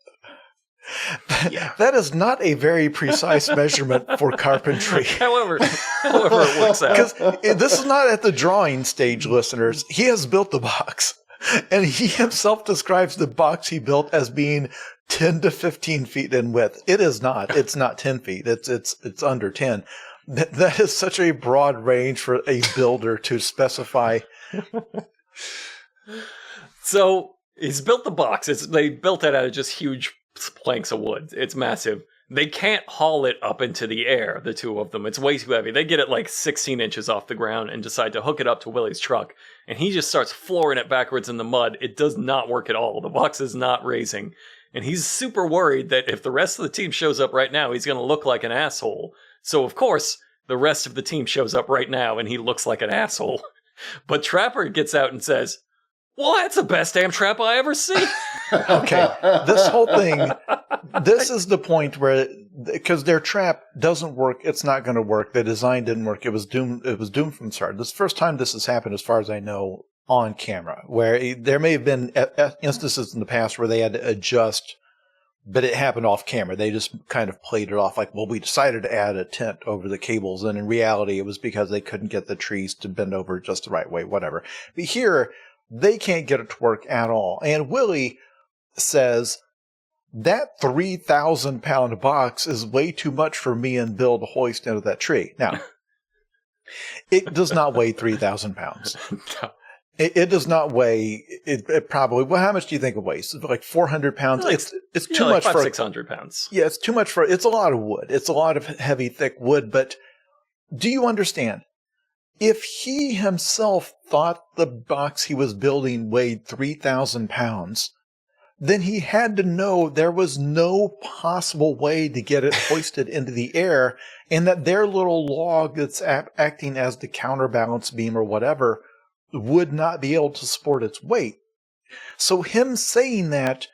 That is not a very precise measurement for carpentry. However it works out. Because this is not at the drawing stage, listeners. He has built the box. And he himself describes the box he built as being 10 to 15 feet in width. It is not. It's not 10 feet. It's under 10. That is such a broad range for a builder to specify. So he's built the box. They built it out of just huge planks of wood. It's massive. They can't haul it up into the air, the two of them. It's way too heavy. They get it like 16 inches off the ground and decide to hook it up to Willy's truck. And he just starts flooring it backwards in the mud. It does not work at all. The box is not raising. And he's super worried that if the rest of the team shows up right now, he's going to look like an asshole. So, of course, the rest of the team shows up right now and he looks like an asshole. But Trapper gets out and says, well, that's the best damn trap I ever see. Okay, this whole thing, this is the point where, because their trap doesn't work, it's not going to work. The design didn't work. It was doomed from the start. This is the first time this has happened, as far as I know, on camera, where there may have been instances in the past where they had to adjust, but it happened off camera. They just kind of played it off like, well, we decided to add a tent over the cables. And in reality, it was because they couldn't get the trees to bend over just the right way, whatever. But here, they can't get it to work at all. And Willy says, that 3,000-pound box is way too much for me and Bill to hoist into that tree. Now, it does not weigh 3,000 pounds. No. It does not weigh, it probably, well, how much do you think it weighs? Like 400 pounds? Like, it's too much like for 600 pounds. Yeah, it's too much for, it's a lot of wood. It's a lot of heavy, thick wood, but do you understand? If he himself thought the box he was building weighed 3,000 pounds, then he had to know there was no possible way to get it hoisted into the air, and that their little log that's acting as the counterbalance beam or whatever would not be able to support its weight. So him saying that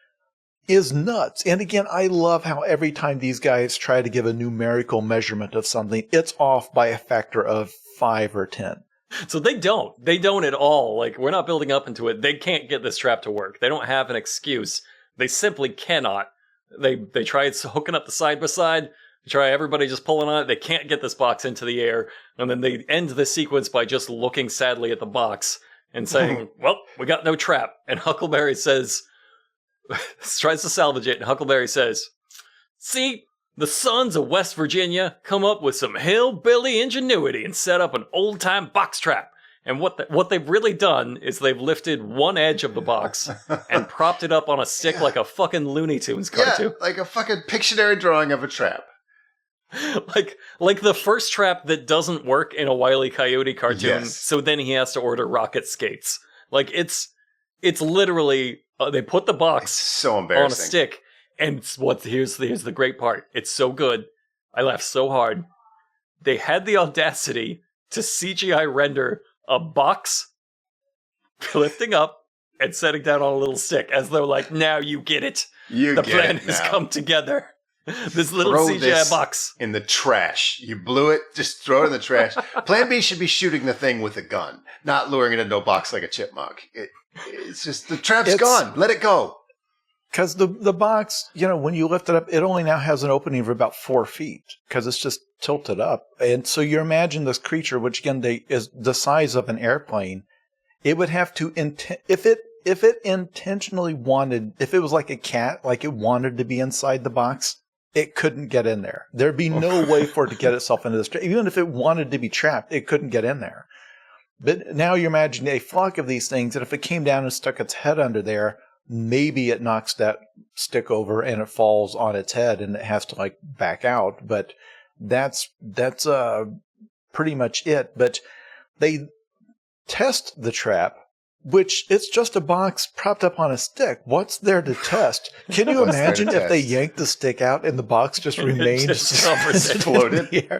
is nuts. And again, I love how every time these guys try to give a numerical measurement of something, it's off by a factor of 5 or 10. So they don't at all. Like, we're not building up into it. They can't get this trap to work. They don't have an excuse. They simply cannot. They try hooking up the side by side. They try everybody just pulling on it. They can't get this box into the air. And then they end the sequence by just looking sadly at the box and saying, well, we got no trap. And Huckleberry says, tries to salvage it. And Huckleberry says, see, the sons of West Virginia come up with some hillbilly ingenuity and set up an old-time box trap. And what they've really done is they've lifted one edge of the box and propped it up on a stick like a fucking Looney Tunes cartoon. Yeah, like a fucking Pictionary drawing of a trap. Like the first trap that doesn't work in a Wile E. Coyote cartoon, Yes. so then he has to order rocket skates. Like, it's literally, they put the box It's so embarrassing. on a stick. And here's the great part. It's so good. I laughed so hard. They had the audacity to CGI render a box lifting up and setting down on a little stick, as though like, now you get it. You The get plan it has now. come together. This little Throw CGI this box. in the trash. You blew it. Just throw it in the trash. Plan B should be shooting the thing with a gun, not luring it into a box like a chipmunk. It's just the trap's gone. Let it go. Because the box, when you lift it up, it only now has an opening of about 4 feet because it's just tilted up. And so you imagine this creature, which again is the size of an airplane, it would have to, if it intentionally wanted, if it was like a cat, like it wanted to be inside the box, it couldn't get in there. There'd be no way for it to get itself into this. Even if it wanted to be trapped, it couldn't get in there. But now you imagine a flock of these things, and if it came down and stuck its head under there, maybe it knocks that stick over and it falls on its head and it has to like back out. But that's pretty much it. But they test the trap, which it's just a box propped up on a stick. What's there to test? Can you What's there imagine to if they test? yanked the stick out and the box just remained just covers it. Floated. Yeah.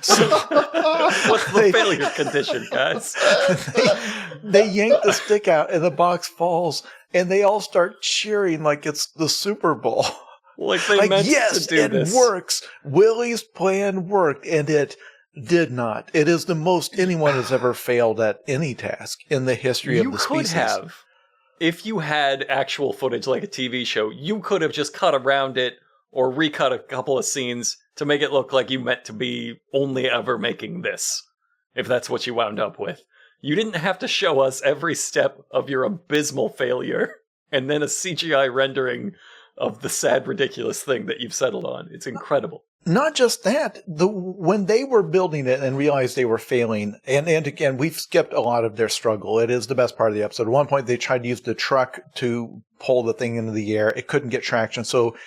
So What's the failure condition, guys? they yank the stick out and the box falls and they all start cheering like it's the Super Bowl. Like they Like, meant yes, to do it this. works. Willy's plan worked, and it did not. It is the most anyone has ever failed at any task in the history of the species. You could have, if you had actual footage like a TV show, you could have just cut around it or recut a couple of scenes to make it look like you meant to be only ever making this, if that's what you wound up with. You didn't have to show us every step of your abysmal failure and then a CGI rendering of the sad, ridiculous thing that you've settled on. It's incredible. Not just that, when they were building it and realized they were failing, and again, we've skipped a lot of their struggle. It is the best part of the episode. At one point, they tried to use the truck to pull the thing into the air. It couldn't get traction, so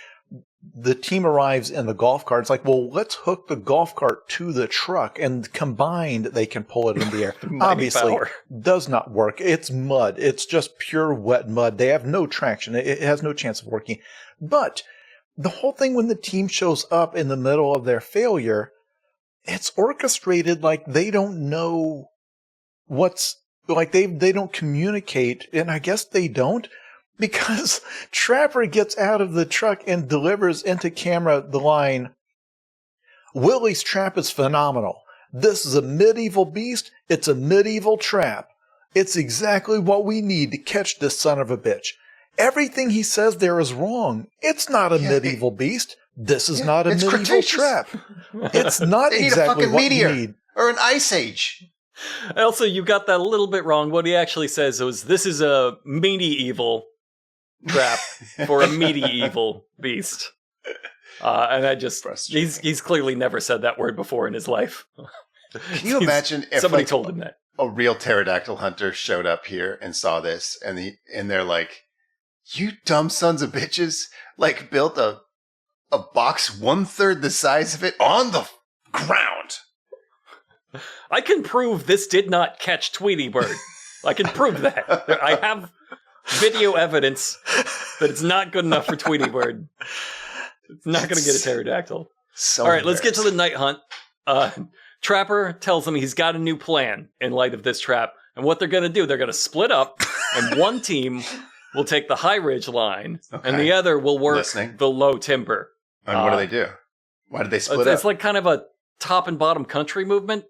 the team arrives in the golf cart. It's like, well, let's hook the golf cart to the truck, and combined, they can pull it in the air. Obviously, power. Does not work. It's mud. It's just pure wet mud. They have no traction. It has no chance of working. But the whole thing, when the team shows up in the middle of their failure, it's orchestrated like they don't know they don't communicate, and I guess they don't, because Trapper gets out of the truck and delivers into camera the line, "Willy's trap is phenomenal. This is a medieval beast. It's a medieval trap. It's exactly what we need to catch this son of a bitch." Everything he says there is wrong. It's not a medieval beast. This is not a medieval Cretaceous. trap. It's not They need exactly a fucking what meteor you need. or an ice age. Also, you got that a little bit wrong. What he actually says was, this is a medieval trap for a medieval beast. And I just, he's clearly never said that word before in his life. Can you imagine if somebody told him that? A real pterodactyl hunter showed up here and saw this, and they're like, "You dumb sons of bitches, like built a box 1/3 the size of it on the ground." I can prove this did not catch Tweety Bird. I can prove that. I have video evidence that it's not good enough for Tweety Bird. It's not going to get a pterodactyl. So all right, let's get to the night hunt. Trapper tells him he's got a new plan in light of this trap. And what they're going to do, they're going to split up, and one team will take the high ridge line, and the other will work the low timber. And what do they do? Why did they split up? It's like kind of a top and bottom country movement.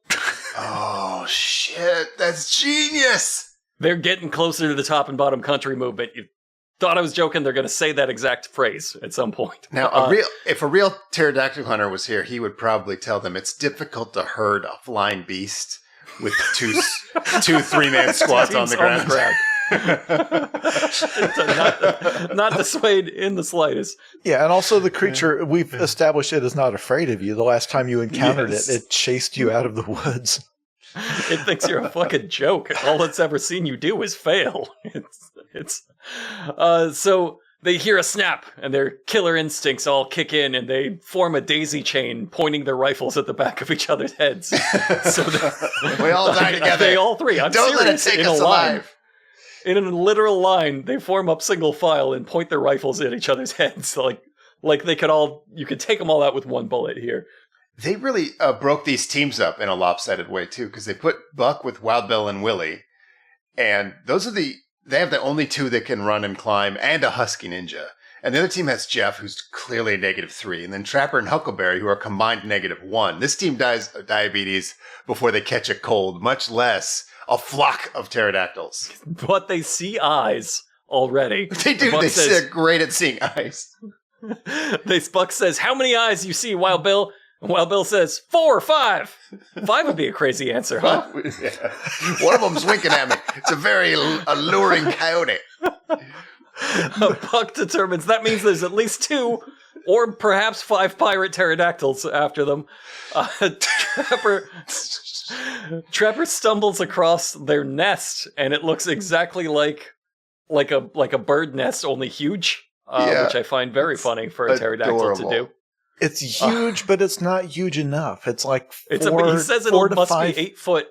Oh, shit. That's genius. They're getting closer to the top and bottom country movement. You thought I was joking. They're going to say that exact phrase at some point. Now, if a real pterodactyl hunter was here, he would probably tell them it's difficult to herd a flying beast with two 3-man squads on the ground. Not dissuade in the slightest. Yeah, and also the creature, we've established it is not afraid of you. The last time you encountered it chased you out of the woods. It thinks you're a fucking joke. All it's ever seen you do is fail. So they hear a snap, and their killer instincts all kick in, and they form a daisy chain, pointing their rifles at the back of each other's heads. So we all die together. They all three. I'm Don't serious. let it take In us a line. alive. In a literal line, they form up single file and point their rifles at each other's heads. Like they could all, you could take them all out with one bullet here. They really broke these teams up in a lopsided way, too, because they put Buck with Wild Bill and Willy, and they have the only two that can run and climb, and a Husky Ninja. And the other team has Jeff, who's clearly a -3, and then Trapper and Huckleberry, who are combined -1. This team dies of diabetes before they catch a cold, much less a flock of pterodactyls. But they see eyes already. They do. They're great at seeing eyes. Buck says, "How many eyes you see, Wild Bill?" And Wild Bill says, 4 or 5. 5 would be a crazy answer, huh? Yeah. One of them's winking at me. It's a very alluring coyote. Buck determines that means there's at least 2 or perhaps 5 pirate pterodactyls after them. Trapper stumbles across their nest, and it looks exactly like a bird nest, only huge, which I find very funny for a pterodactyl to do. It's huge, but it's not huge enough. It's like he says it must be 8 foot.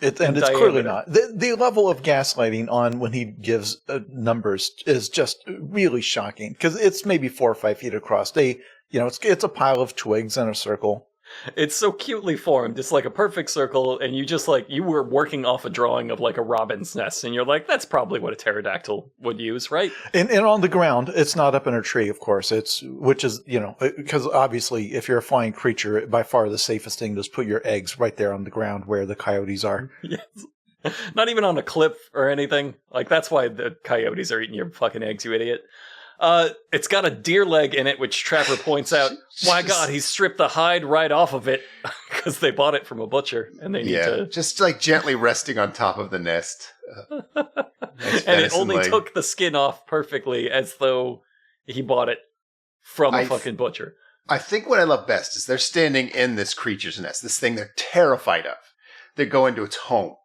It's clearly not. The level of gaslighting on when he gives numbers is just really shocking, because it's maybe 4 or 5 feet across. It's a pile of twigs in a circle. It's so cutely formed. It's like a perfect circle, and you were working off a drawing of like a robin's nest, and you're like, that's probably what a pterodactyl would use, right? And on the ground, it's not up in a tree, of course. Because obviously, if you're a flying creature, by far the safest thing is put your eggs right there on the ground where the coyotes are. Yes. Not even on a cliff or anything. Like, that's why the coyotes are eating your fucking eggs, you idiot. It's got a deer leg in it, which Trapper points out. My God, he stripped the hide right off of it because they bought it from a butcher, and they need to just like gently resting on top of the nest. And it only took the skin off perfectly, as though he bought it from a fucking butcher. I think what I love best is they're standing in this creature's nest, this thing they're terrified of. They go into its home.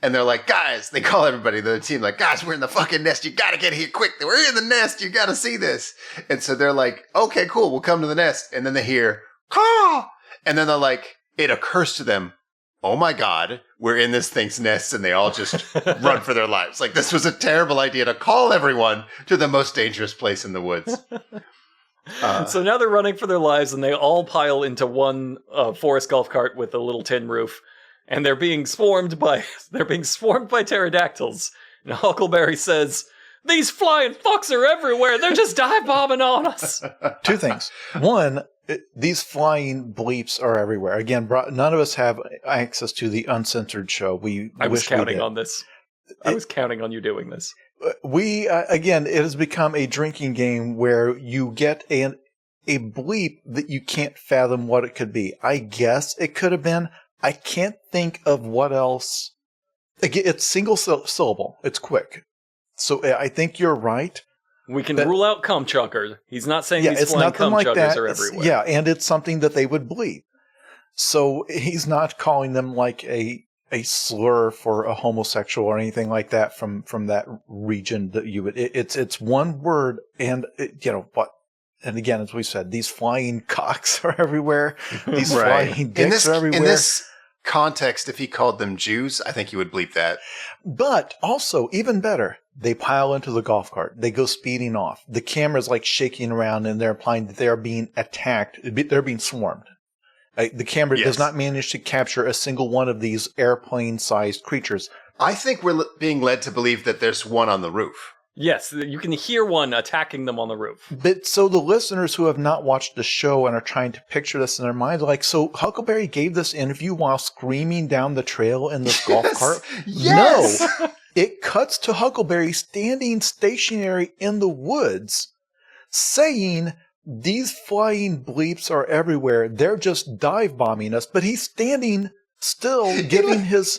And they're like, guys, they call everybody, the team, like, guys, we're in the fucking nest. You got to get here quick. We're in the nest. You got to see this. And so they're like, okay, cool. We'll come to the nest. And then they hear, caw. And then they're like, it occurs to them, oh my God, we're in this thing's nest. And they all just run for their lives. Like, this was a terrible idea to call everyone to the most dangerous place in the woods. So now they're running for their lives, and they all pile into one forest golf cart with a little tin roof. And they're being swarmed by pterodactyls. And Huckleberry says, "These flying fucks are everywhere. They're just dive bombing on us." Two things. One, these flying bleeps are everywhere. Again, none of us have access to the uncensored show. I was counting on this. I was counting on you doing this. Again, it has become a drinking game where you get a bleep that you can't fathom what it could be. I guess it could have been. I can't think of what else. Again, it's single syllable. It's quick. So I think you're right. We can rule out cum chuckers. He's not saying these flying cum like chuckers are everywhere. And it's something that they would bleep. So he's not calling them like a slur for a homosexual or anything like that from that region that you would. It's one word, and what. And again, as we said, these flying cocks are everywhere. These flying dicks are everywhere. In this context, if he called them Jews, I think he would bleep that. But also, even better, they pile into the golf cart. They go speeding off. The camera's like shaking around, and they're implying that they're being attacked. They're being swarmed. The camera does not manage to capture a single one of these airplane-sized creatures. I think we're being led to believe that there's one on the roof. Yes, you can hear one attacking them on the roof. But so the listeners who have not watched the show and are trying to picture this in their minds, like, so Huckleberry gave this interview while screaming down the trail in this golf cart? Yes! No! It cuts to Huckleberry standing stationary in the woods, saying, "These flying bleeps are everywhere. They're just dive bombing us." But he's standing still, giving his...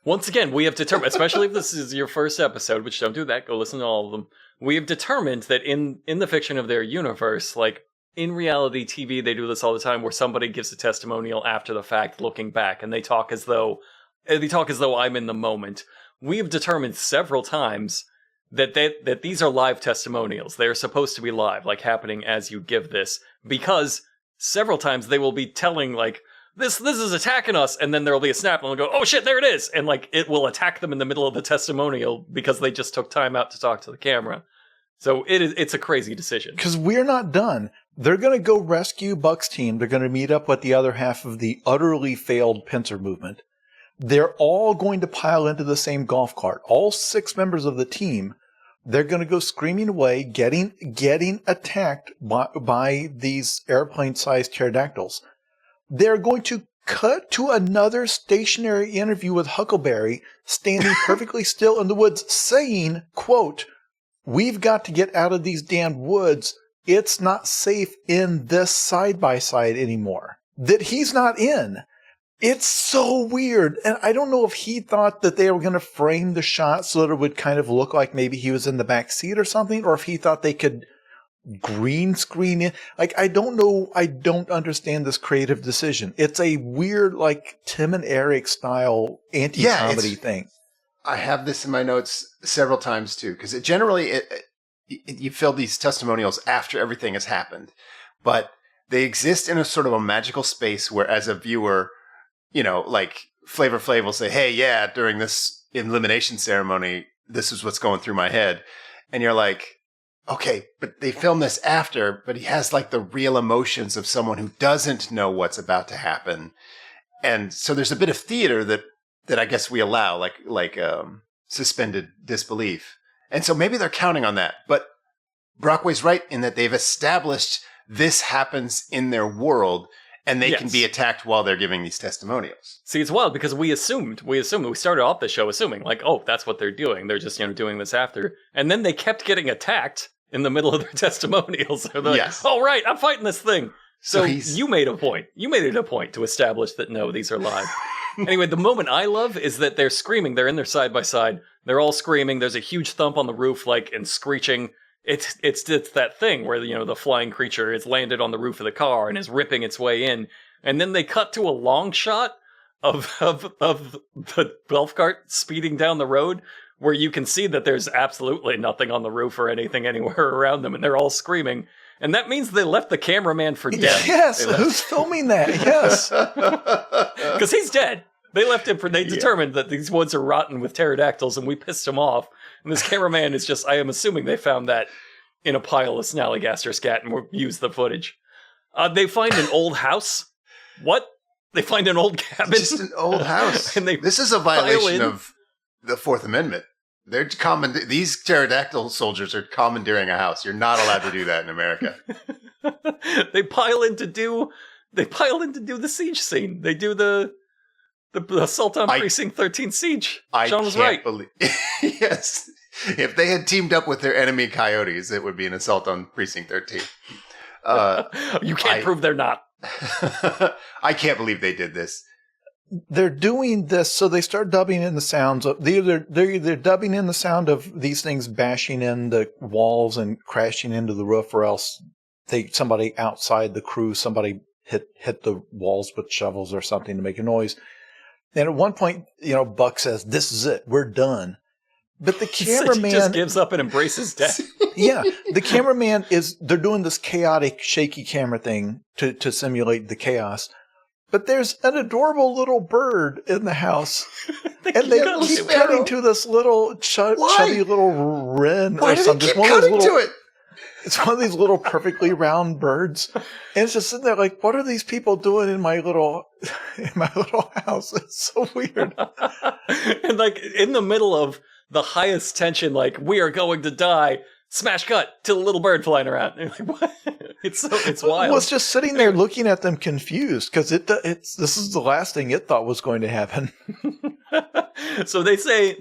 Once again, we have determined, especially if this is your first episode, which don't do that, go listen to all of them. We have determined that in the fiction of their universe, like in reality TV, they do this all the time, where somebody gives a testimonial after the fact, looking back, and they talk as though I'm in the moment. We have determined several times that these are live testimonials. They are supposed to be live, like happening as you give this, because several times they will be telling like, This is attacking us, and then there will be a snap, and they'll go, "Oh shit, there it is!" And like it will attack them in the middle of the testimonial because they just took time out to talk to the camera. So it's a crazy decision. Because we're not done. They're going to go rescue Buck's team. They're going to meet up with the other half of the utterly failed pincer movement. They're all going to pile into the same golf cart. All 6 members of the team. They're going to go screaming away, getting attacked by these airplane-sized pterodactyls. They're going to cut to another stationary interview with Huckleberry, standing perfectly still in the woods, saying, quote, "We've got to get out of these damned woods. It's not safe in this side-by-side anymore." That he's not in. It's so weird. And I don't know if he thought that they were going to frame the shot so that it would kind of look like maybe he was in the back seat or something, or if he thought they could green screen in. Like, I don't know. I don't understand this creative decision. It's a weird, like, Tim and Eric style anti-comedy thing. I have this in my notes several times too, because you fill these testimonials after everything has happened, but they exist in a sort of a magical space where, as a viewer, like Flavor Flav will say, "Hey, yeah, during this elimination ceremony, this is what's going through my head," and you're like, okay, but they filmed this after, but he has like the real emotions of someone who doesn't know what's about to happen. And so there's a bit of theater that I guess we allow, like suspended disbelief. And so maybe they're counting on that. But Brockway's right in that they've established this happens in their world, and they can be attacked while they're giving these testimonials. See, it's wild because we started off the show assuming like, oh, that's what they're doing. They're just, doing this after. And then they kept getting attacked. in the middle of their testimonials. They're like, Yes. "Oh right, I'm fighting this thing." So he's- you made a point. You made it a point to establish that no, these are live. Anyway, the moment I love is that they're screaming. They're in there side by side. They're all screaming. There's a huge thump on the roof, like, and screeching. It's that thing where, you know, the flying creature has landed on the roof of the car and is ripping its way in. And then they cut to a long shot of the golf cart speeding down the road, where you can see that there's absolutely nothing on the roof or anything anywhere around them, and they're all screaming. And that means they left the cameraman for dead. Yes, who's filming that? Yes. Because he's dead. They left him for, they determined that these woods are rotten with pterodactyls, and we pissed him off. And this cameraman is just, I am assuming they found that in a pile of Snallygaster scat and used the footage. They find an old house. What? They find an old cabin? Just an old house. And This is a violation of the Fourth Amendment. These pterodactyl soldiers are commandeering a house. You're not allowed to do that in America. They pile in to do the siege scene. They do the assault on Precinct 13 siege. Sean was right. Yes. If they had teamed up with their enemy coyotes, it would be an assault on Precinct 13. You can't prove they're not. I can't believe they did this. They're doing this, so they start dubbing in the sounds of they're either dubbing in the sound of these things bashing in the walls and crashing into the roof, or else somebody outside the crew, somebody hit the walls with shovels or something to make a noise. And at one point, you know, Buck says, "This is it, we're done." But the cameraman he just gives up and embraces death. Yeah, the cameraman they're doing this chaotic, shaky camera thing to simulate the chaos. But there's an adorable little bird in the house. And they keep cutting to this little chubby little wren Why or do something. they keep cutting to it? It's one of these little perfectly round birds. And it's just sitting there like, what are these people doing in my little house? It's so weird. And like in the middle of the highest tension, like, we are going to die. Smash cut to the little bird flying around. And you're like, what? It's wild. Well, it's just sitting there looking at them confused because this is the last thing it thought was going to happen. So they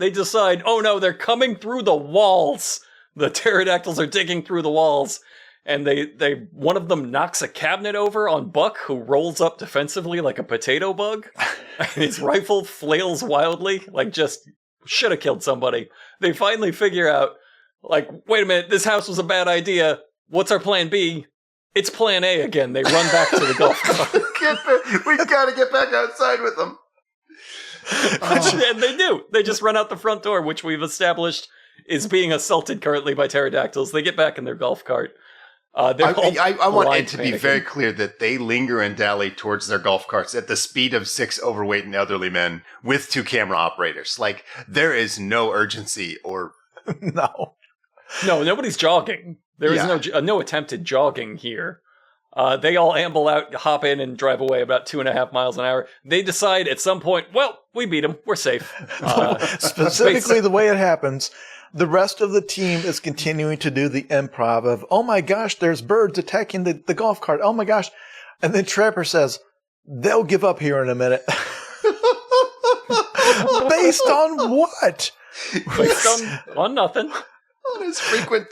decide, oh no, they're coming through the walls. The pterodactyls are digging through the walls. And one of them knocks a cabinet over on Buck, who rolls up defensively like a potato bug. And his rifle flails wildly, like just should have killed somebody. They finally figure out, like, wait a minute, this house was a bad idea. What's our plan B? It's plan A again. They run back to the golf cart. We gotta get back outside with them. And they do. They just run out the front door, which we've established is being assaulted currently by pterodactyls. They get back in their golf cart. I want it to be very clear that they linger and dally towards their golf carts at the speed of 6 overweight and elderly men with 2 camera operators. Like, there is no urgency or... No, nobody's jogging. There is no attempted jogging here. They all amble out, hop in, and drive away about 2.5 miles an hour. They decide at some point, well, we beat them. We're safe. Specifically, the way it happens, the rest of the team is continuing to do the improv of, oh my gosh, there's birds attacking the golf cart. Oh my gosh. And then Trapper says, they'll give up here in a minute. Based on what? Based on nothing. On his frequent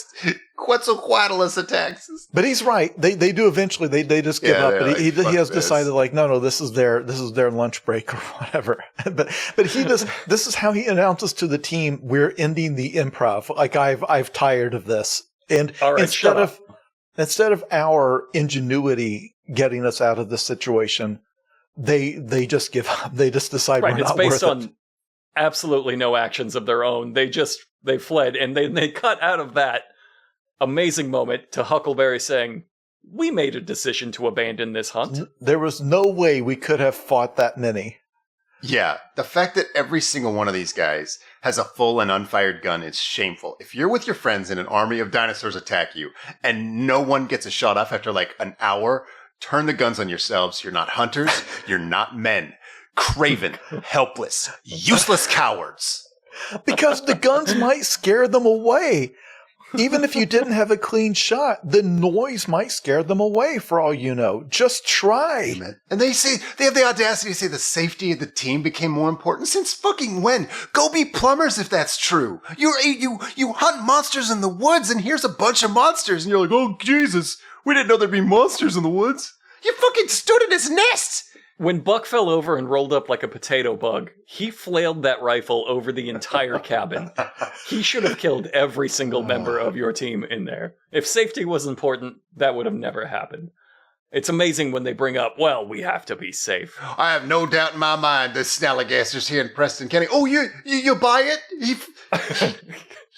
Quetzalcoatlus attacks. But he's right. They do eventually. They just give up. But he has decided, like, no, this is their lunch break or whatever. but he does. This is how he announces to the team, we're ending the improv. Like, I've tired of this. And all right, instead of our ingenuity getting us out of this situation, they just give up. They just decide we're not worth it. It's based on absolutely no actions of their own. They fled, and they cut out of that amazing moment to Huckleberry saying, we made a decision to abandon this hunt. There was no way we could have fought that many. Yeah, the fact that every single one of these guys has a full and unfired gun is shameful. If you're with your friends and an army of dinosaurs attack you, and no one gets a shot off after like an hour, turn the guns on yourselves. You're not hunters. You're not men. Craven, helpless, useless cowards. Because the guns might scare them away. Even if you didn't have a clean shot, the noise might scare them away for all you know. Just try. And they have the audacity to say the safety of the team became more important. Since fucking when? Go be plumbers if that's true. You hunt monsters in the woods, and here's a bunch of monsters, and you're like, oh, Jesus, we didn't know there'd be monsters in the woods. You fucking stood in his nest. When Buck fell over and rolled up like a potato bug, he flailed that rifle over the entire cabin. He should have killed every single member of your team in there. If safety was important, that would have never happened. It's amazing when they bring up, well, we have to be safe. I have no doubt in my mind the Snallygasters here in Preston County. Oh, you buy it?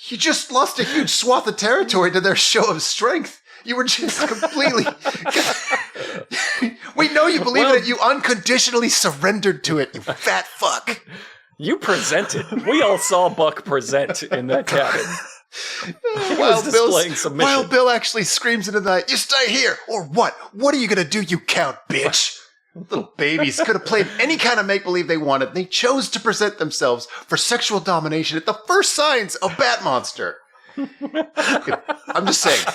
You just lost a huge swath of territory to their show of strength. You were just completely... We know you believe in it. You unconditionally surrendered to it, you fat fuck. You presented. We all saw Buck present in that cabin. Wild Bill actually screams into the night, you stay here, or what? What are you going to do, you count, bitch? Little babies could have played any kind of make-believe they wanted. They chose to present themselves for sexual domination at the first signs of Bat Monster. I'm just saying.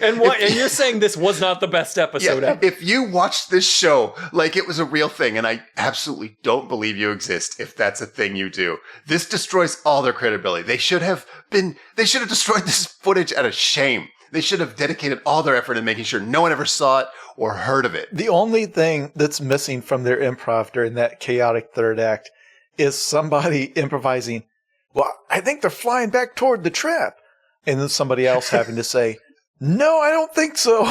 And you're saying this was not the best episode ever. If you watched this show like it was a real thing, and I absolutely don't believe you exist if that's a thing you do, this destroys all their credibility. They should have destroyed this footage out of shame. They should have dedicated all their effort in making sure no one ever saw it or heard of it. The only thing that's missing from their improv during that chaotic third act is somebody improvising, well, I think they're flying back toward the trap. And then somebody else having to say, no, I don't think so.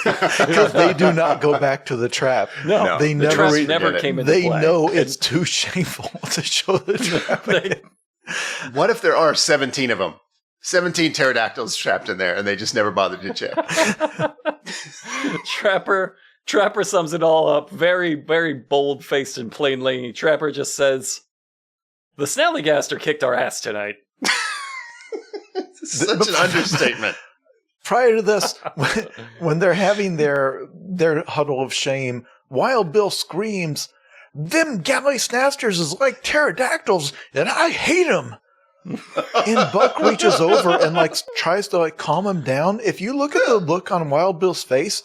Because they do not go back to the trap. No, they the trap never came into play. They know it's too shameful to show the trap. What if there are 17 of them? 17 pterodactyls trapped in there, and they just never bothered to check. Trapper sums it all up. Very, very bold-faced and plainly. Trapper just says, the Snallygaster kicked our ass tonight. Such an understatement. Prior to this, when they're having their huddle of shame, Wild Bill screams, them galley snatchers is like pterodactyls, and I hate them. And Buck reaches over and tries to calm him down. If you look at the look on Wild Bill's face,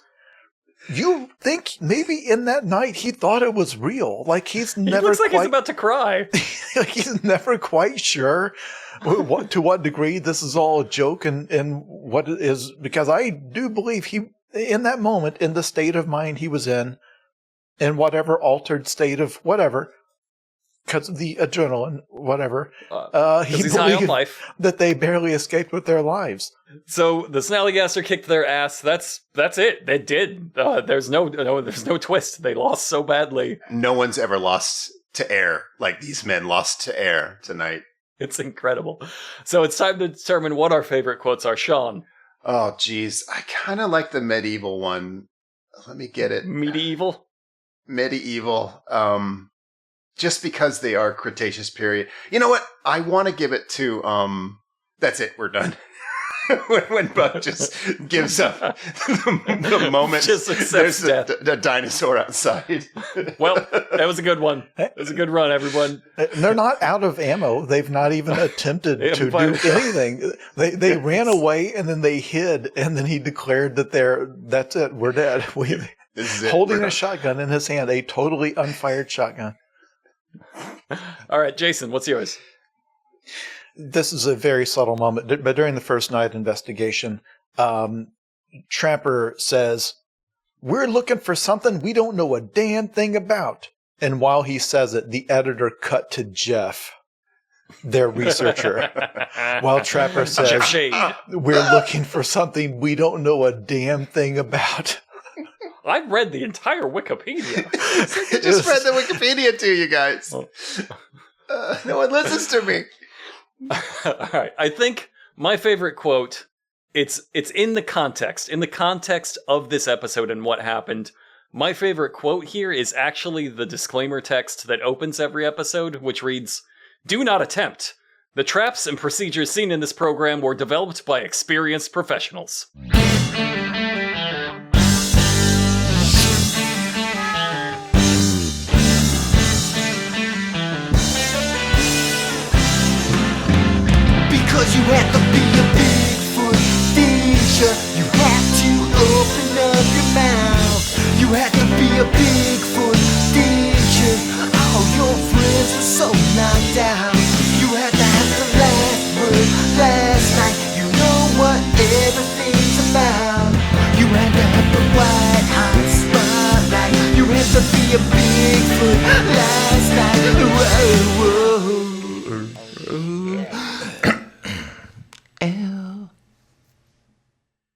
you think maybe in that night he thought it was real. He looks like he's about to cry. He's never quite sure to what degree this is all a joke and what it is. Because I do believe he, in that moment, in the state of mind he was in whatever altered state of whatever, because of the adrenaline, whatever, he high on life, that they barely escaped with their lives. So the Snallygaster kicked their ass. That's it. They did. There's no twist. They lost so badly. No one's ever lost to air like these men lost to air tonight. It's incredible. So it's time to determine what our favorite quotes are. Sean. Oh, geez. I kind of like the medieval one. Let me get it. Medieval. Just because they are Cretaceous period. You know what? I want to give it to, that's it. We're done. when Buck just gives up the moment just accepts there's death. a dinosaur outside. Well, that was a good one. It was a good run, everyone. They're not out of ammo. They've not even attempted to do anything. They ran away and then they hid, and then he declared that that's it. We're dead. Holding a shotgun in his hand, a totally unfired shotgun. All right, Jason, what's yours? This is a very subtle moment, but during the first night investigation, Trapper says, we're looking for something we don't know a damn thing about. And while he says it, the editor cut to Jeff, their researcher, while Trapper says, we're looking for something we don't know a damn thing about. I read the entire Wikipedia. I just read the Wikipedia to you guys. No one listens to me. All right. I think my favorite quote, it's in the context of this episode and what happened. My favorite quote here is actually the disclaimer text that opens every episode, which reads, "Do not attempt. The traps and procedures seen in this program were developed by experienced professionals." Because You had to be a Bigfoot teacher. You had to open up your mouth. You had to be a Bigfoot teacher. All your friends were so knocked out. You had to have the last word last night. You know what everything's about. You had to have the white hot spotlight. You had to be a Bigfoot last night. Whoa, whoa.